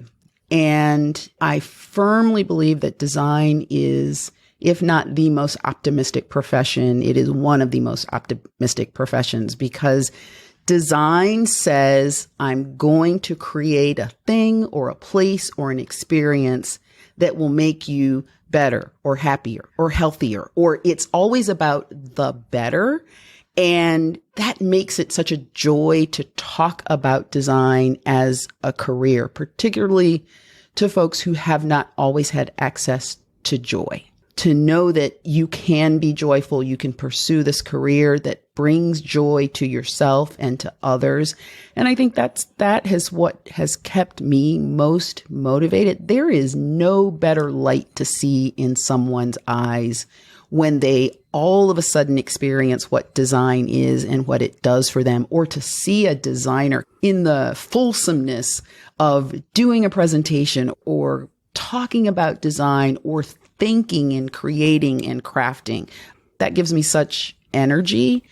And I firmly believe that design is, if not the most optimistic profession, it is one of the most optimistic professions, because design says I'm going to create a thing or a place or an experience that will make you better or happier or healthier, or it's always about the better. And that makes it such a joy to talk about design as a career, particularly to folks who have not always had access to joy. To know that you can be joyful, you can pursue this career that brings joy to yourself and to others. And I think that is what has kept me most motivated. There is no better light to see in someone's eyes when they all of a sudden experience what design is and what it does for them, or to see a designer in the fulsomeness of doing a presentation or talking about design or thinking and creating and crafting. That gives me such energy.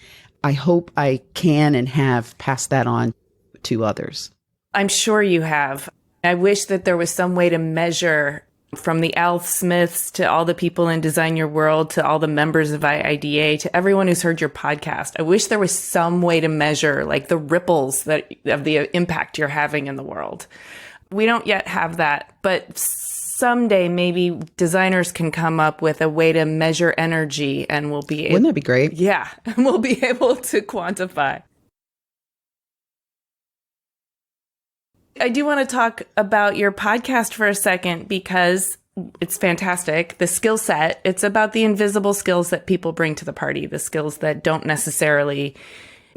I hope I can and have passed that on to others. I'm sure you have. I wish that there was some way to measure, from the Al Smiths to all the people in Design Your World to all the members of IIDA to everyone who's heard your podcast. I wish there was some way to measure like the ripples of the impact you're having in the world. We don't yet have that, but someday maybe designers can come up with a way to measure energy, and we'll be able— Wouldn't that be great? Yeah, and we'll be able to quantify. I do want to talk about your podcast for a second, because it's fantastic. The skill set, it's about the invisible skills that people bring to the party, the skills that don't necessarily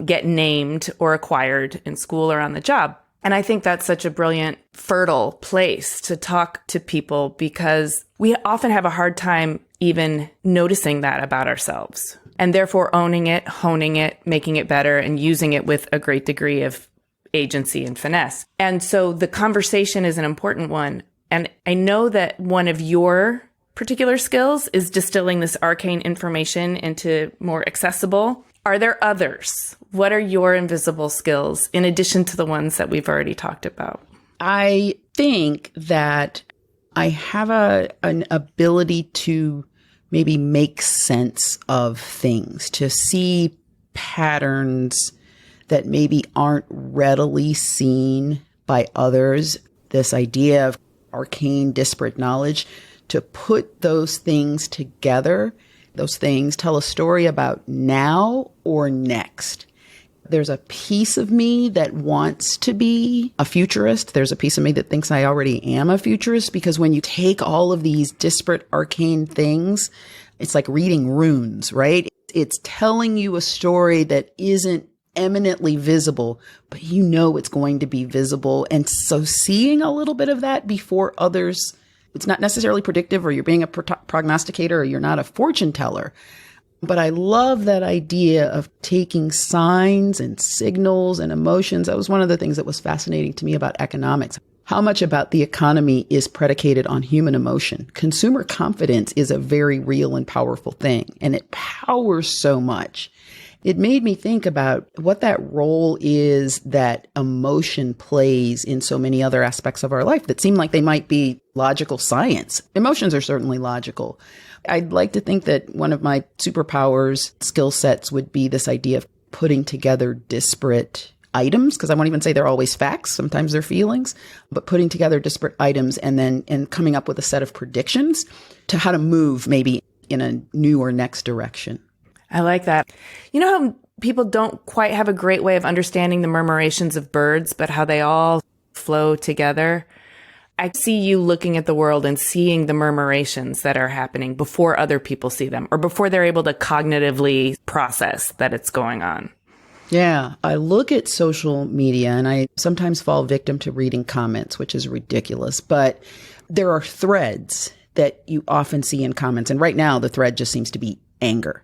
get named or acquired in school or on the job. And I think that's such a brilliant, fertile place to talk to people, because we often have a hard time even noticing that about ourselves, and therefore owning it, honing it, making it better, and using it with a great degree of agency and finesse. And so the conversation is an important one. And I know that one of your particular skills is distilling this arcane information into more accessible. Are there others? What are your invisible skills in addition to the ones that we've already talked about? I think that I have an ability to maybe make sense of things, to see patterns that maybe aren't readily seen by others. This idea of arcane, disparate knowledge, to put those things together. Those things tell a story about now or next. There's a piece of me that wants to be a futurist. There's a piece of me that thinks I already am a futurist, because when you take all of these disparate, arcane things, it's like reading runes, right? It's telling you a story that isn't eminently visible, but you know it's going to be visible. And so seeing a little bit of that before others, it's not necessarily predictive, or you're being a prognosticator, or you're not a fortune teller. But I love that idea of taking signs and signals and emotions. That was one of the things that was fascinating to me about economics. How much about the economy is predicated on human emotion? Consumer confidence is a very real and powerful thing, and it powers so much. It made me think about what that role is that emotion plays in so many other aspects of our life that seem like they might be logical science. Emotions are certainly logical. I'd like to think that one of my superpowers, skill sets, would be this idea of putting together disparate items, because I won't even say they're always facts. Sometimes they're feelings, but putting together disparate items and coming up with a set of predictions to how to move maybe in a new or next direction. I like that. You know how people don't quite have a great way of understanding the murmurations of birds, but how they all flow together? I see you looking at the world and seeing the murmurations that are happening before other people see them, or before they're able to cognitively process that it's going on. Yeah, I look at social media and I sometimes fall victim to reading comments, which is ridiculous, but there are threads that you often see in comments. And right now the thread just seems to be anger.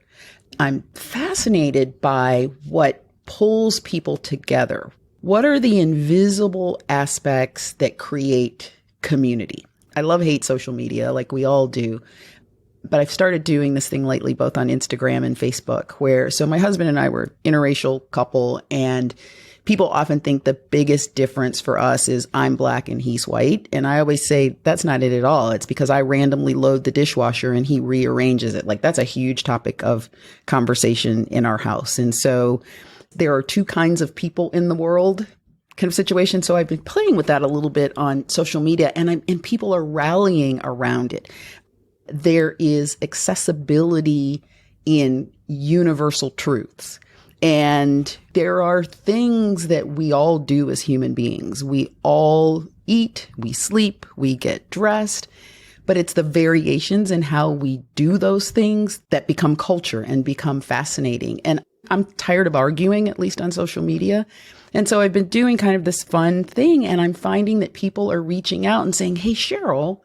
I'm fascinated by what pulls people together. What are the invisible aspects that create community? I love hate social media like we all do. But I've started doing this thing lately, both on Instagram and Facebook, so my husband and I were an interracial couple, and people often think the biggest difference for us is I'm Black and he's white. And I always say that's not it at all. It's because I randomly load the dishwasher and he rearranges it. Like, that's a huge topic of conversation in our house. And so there are two kinds of people in the world kind of situation. So I've been playing with that a little bit on social media, and people are rallying around it. There is accessibility in universal truths. And there are things that we all do as human beings. We all eat, we sleep, we get dressed, but it's the variations in how we do those things that become culture and become fascinating. And I'm tired of arguing, at least on social media. And so I've been doing kind of this fun thing, and I'm finding that people are reaching out and saying, hey, Cheryl,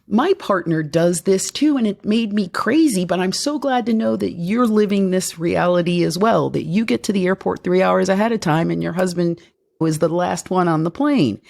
my partner does this too, and it made me crazy, but I'm so glad to know that you're living this reality as well, that you get to the airport 3 hours ahead of time and your husband was the last one on the plane.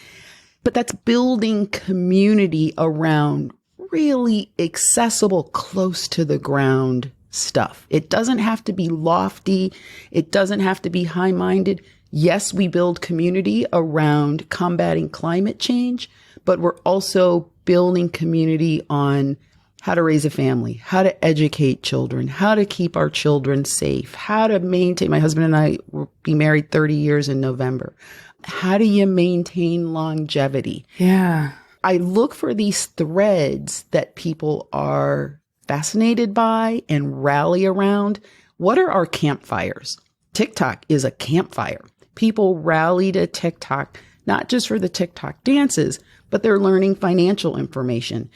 But that's building community around really accessible, close to the ground stuff. It doesn't have to be lofty. It doesn't have to be high-minded. Yes, we build community around combating climate change, but we're also building community on how to raise a family, how to educate children, how to keep our children safe, how to maintain, my husband and I will be married 30 years in November. How do you maintain longevity? Yeah. I look for these threads that people are fascinated by and rally around. What are our campfires? TikTok is a campfire. People rally to TikTok, not just for the TikTok dances, but they're learning financial information.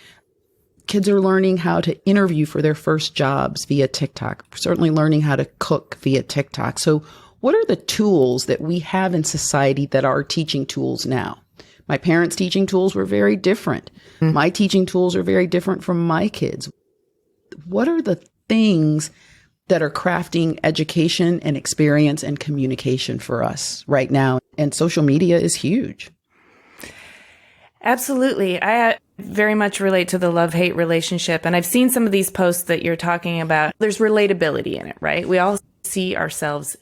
Kids are learning how to interview for their first jobs via TikTok, certainly learning how to cook via TikTok. So what are the tools that we have in society that are teaching tools now? My parents' teaching tools were very different. My teaching tools are very different from my kids. What are the things that are crafting education and experience and communication for us right now? And social media is huge. Absolutely. I very much relate to the love-hate relationship. And I've seen some of these posts that you're talking about. There's relatability in it, right? We all see ourselves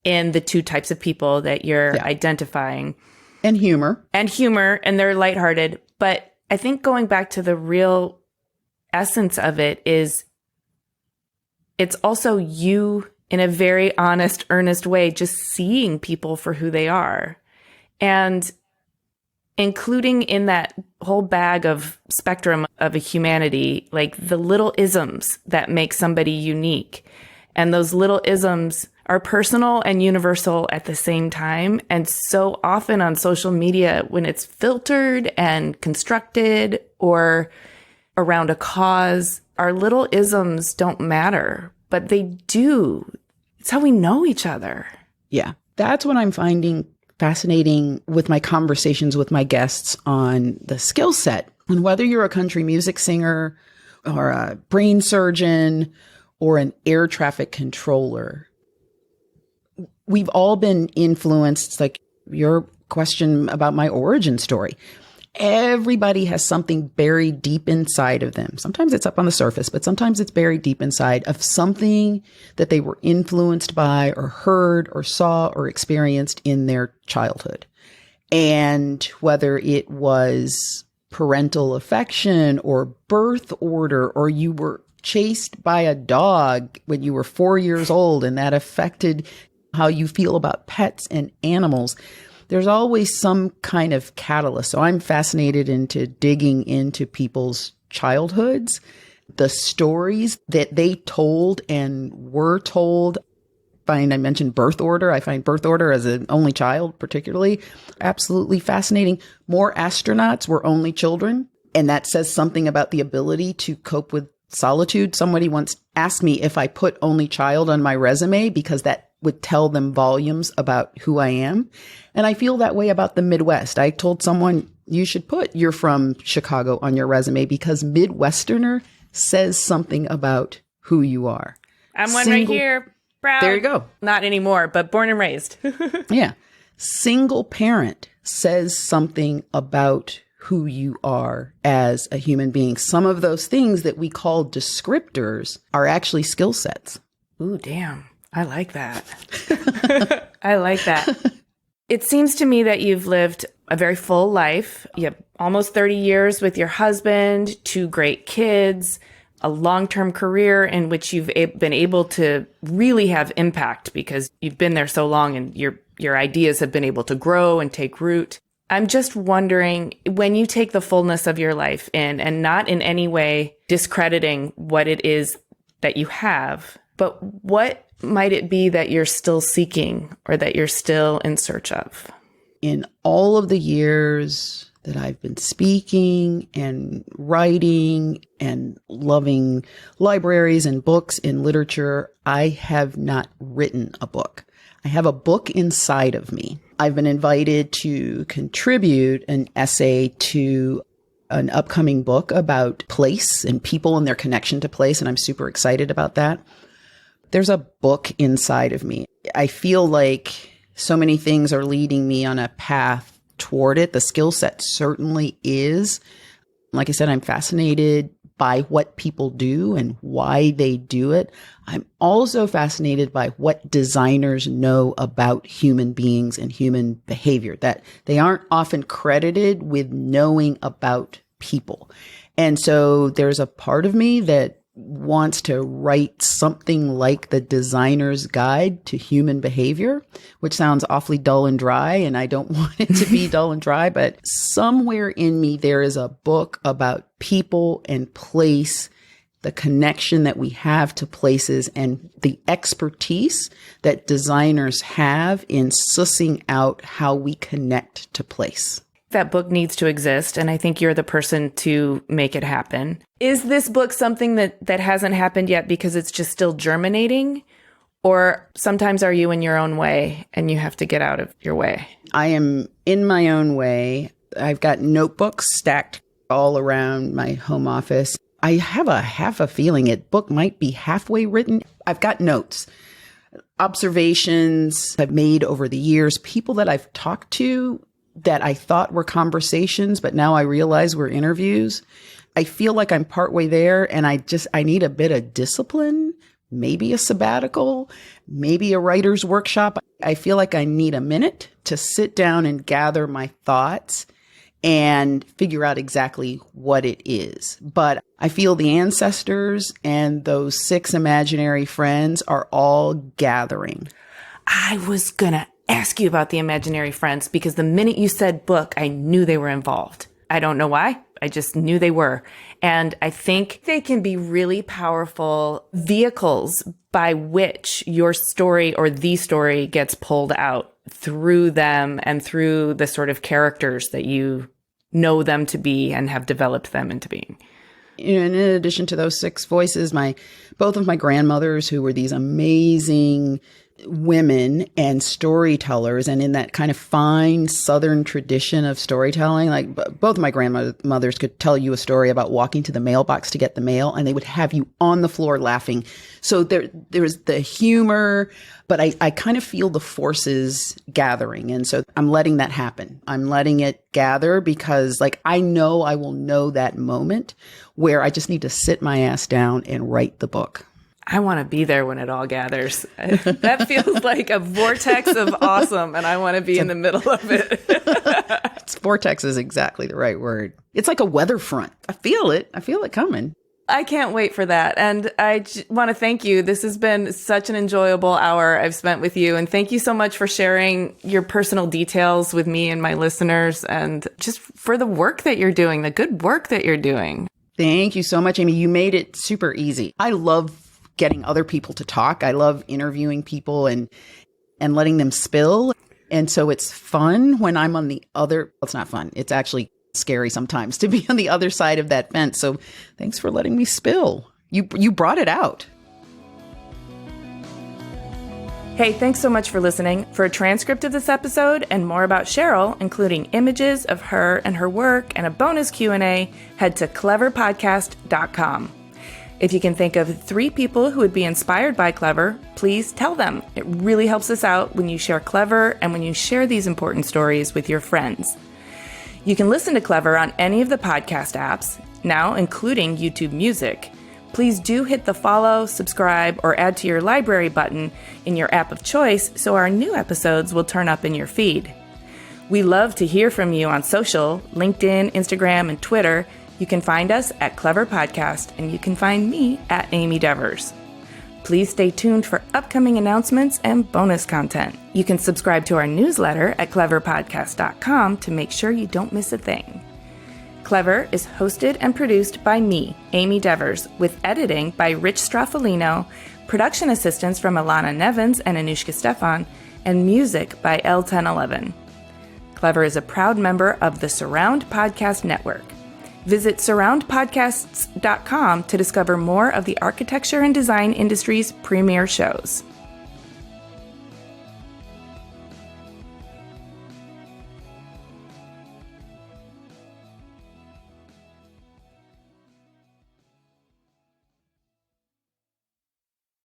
in the two types of people that you're identifying. And humor. And they're lighthearted. But I think going back to the real essence of it is it's also you in a very honest, earnest way, just seeing people for who they are. And including in that whole bag of spectrum of a humanity, like the little isms that make somebody unique. And those little isms are personal and universal at the same time. And so often on social media, when it's filtered and constructed or around a cause, our little isms don't matter, but they do. It's how we know each other. Yeah. That's what I'm finding fascinating with my conversations with my guests on the skill set. And whether you're a country music singer or a brain surgeon or an air traffic controller, we've all been influenced, like your question about my origin story. Everybody has something buried deep inside of them. Sometimes it's up on the surface, but sometimes it's buried deep inside of something that they were influenced by or heard or saw or experienced in their childhood. And whether it was parental affection or birth order, or you were chased by a dog when you were 4 years old and that affected how you feel about pets and animals, there's always some kind of catalyst. So I'm fascinated into digging into people's childhoods, the stories that they told and were told. I mentioned birth order. I find birth order as an only child particularly absolutely fascinating. More astronauts were only children, and that says something about the ability to cope with solitude. Somebody once asked me if I put only child on my resume because that would tell them volumes about who I am. And I feel that way about the Midwest. I told someone, you should put you're from Chicago on your resume because Midwesterner says something about who you are. I'm one right here. Proud. There you go. Not anymore, but born and raised. Yeah. Single parent says something about who you are as a human being. Some of those things that we call descriptors are actually skill sets. Ooh, damn. I like that. I like that. It seems to me that you've lived a very full life. You have almost 30 years with your husband, 2 great kids, a long-term career in which you've been able to really have impact because you've been there so long and your ideas have been able to grow and take root. I'm just wondering, when you take the fullness of your life in, and not in any way discrediting what it is that you have, but what might it be that you're still seeking or that you're still in search of? In all of the years that I've been speaking and writing and loving libraries and books and literature, I have not written a book. I have a book inside of me. I've been invited to contribute an essay to an upcoming book about place and people and their connection to place, and I'm super excited about that. There's a book inside of me. I feel like so many things are leading me on a path toward it. The skill set certainly is. Like I said, I'm fascinated by what people do and why they do it. I'm also fascinated by what designers know about human beings and human behavior, that they aren't often credited with knowing about people. And so there's a part of me that wants to write something like the designer's guide to human behavior, which sounds awfully dull and dry, and I don't want it to be dull and dry, but somewhere in me there is a book about people and place, the connection that we have to places, and the expertise that designers have in sussing out how we connect to place. That book needs to exist, and I think you're the person to make it happen. Is this book something that hasn't happened yet because it's just still germinating? Or sometimes are you in your own way and you have to get out of your way? I am in my own way. I've got notebooks stacked all around my home office. I have a feeling it book might be halfway written. I've got notes, observations I've made over the years, people that I've talked to that I thought were conversations, but now I realize were interviews. I feel like I'm partway there, and I need a bit of discipline, maybe a sabbatical, maybe a writer's workshop. I feel like I need a minute to sit down and gather my thoughts and figure out exactly what it is. But I feel the ancestors and those 6 imaginary friends are all gathering. I was gonna ask you about the imaginary friends because the minute you said book, I knew they were involved. I don't know why. I just knew they were. And I think they can be really powerful vehicles by which your story or the story gets pulled out through them and through the sort of characters that you know them to be and have developed them into being. In addition to those 6 voices, both of my grandmothers, who were these amazing women and storytellers, and in that kind of fine Southern tradition of storytelling, like both of my grandmothers could tell you a story about walking to the mailbox to get the mail, and they would have you on the floor laughing. So there's the humor, but I kind of feel the forces gathering. And so I'm letting that happen. I'm letting it gather because I know I will know that moment where I just need to sit my ass down and write the book. I want to be there when it all gathers. That feels like a vortex of awesome, and I want to be in the middle of it. Vortex is exactly the right word. It's like a weather front. I feel it. I feel it coming. I can't wait for that. And I want to thank you. This has been such an enjoyable hour I've spent with you. And thank you so much for sharing your personal details with me and my listeners, and just for the work that you're doing, the good work that you're doing. Thank you so much, Amy. You made it super easy. I love getting other people to talk. I love interviewing people and letting them spill. And so it's fun when I'm on the other, it's not fun. It's actually scary sometimes to be on the other side of that fence. So thanks for letting me spill. You brought it out. Hey, thanks so much for listening. For a transcript of this episode and more about Cheryl, including images of her and her work and a bonus Q&A, head to cleverpodcast.com. If you can think of 3 people who would be inspired by Clever, please tell them. It really helps us out when you share Clever and when you share these important stories with your friends. You can listen to Clever on any of the podcast apps, now including YouTube Music. Please do hit the follow, subscribe, or add to your library button in your app of choice so our new episodes will turn up in your feed. We love to hear from you on social, LinkedIn, Instagram, and Twitter. You can find us at Clever Podcast, and you can find me at Amy Devers. Please stay tuned for upcoming announcements and bonus content. You can subscribe to our newsletter at cleverpodcast.com to make sure you don't miss a thing. Clever is hosted and produced by me, Amy Devers, with editing by Rich Straffolino, production assistance from Alana Nevins and Anushka Stefan, and music by L1011. Clever is a proud member of the Surround Podcast Network. Visit surroundpodcasts.com to discover more of the architecture and design industry's premier shows.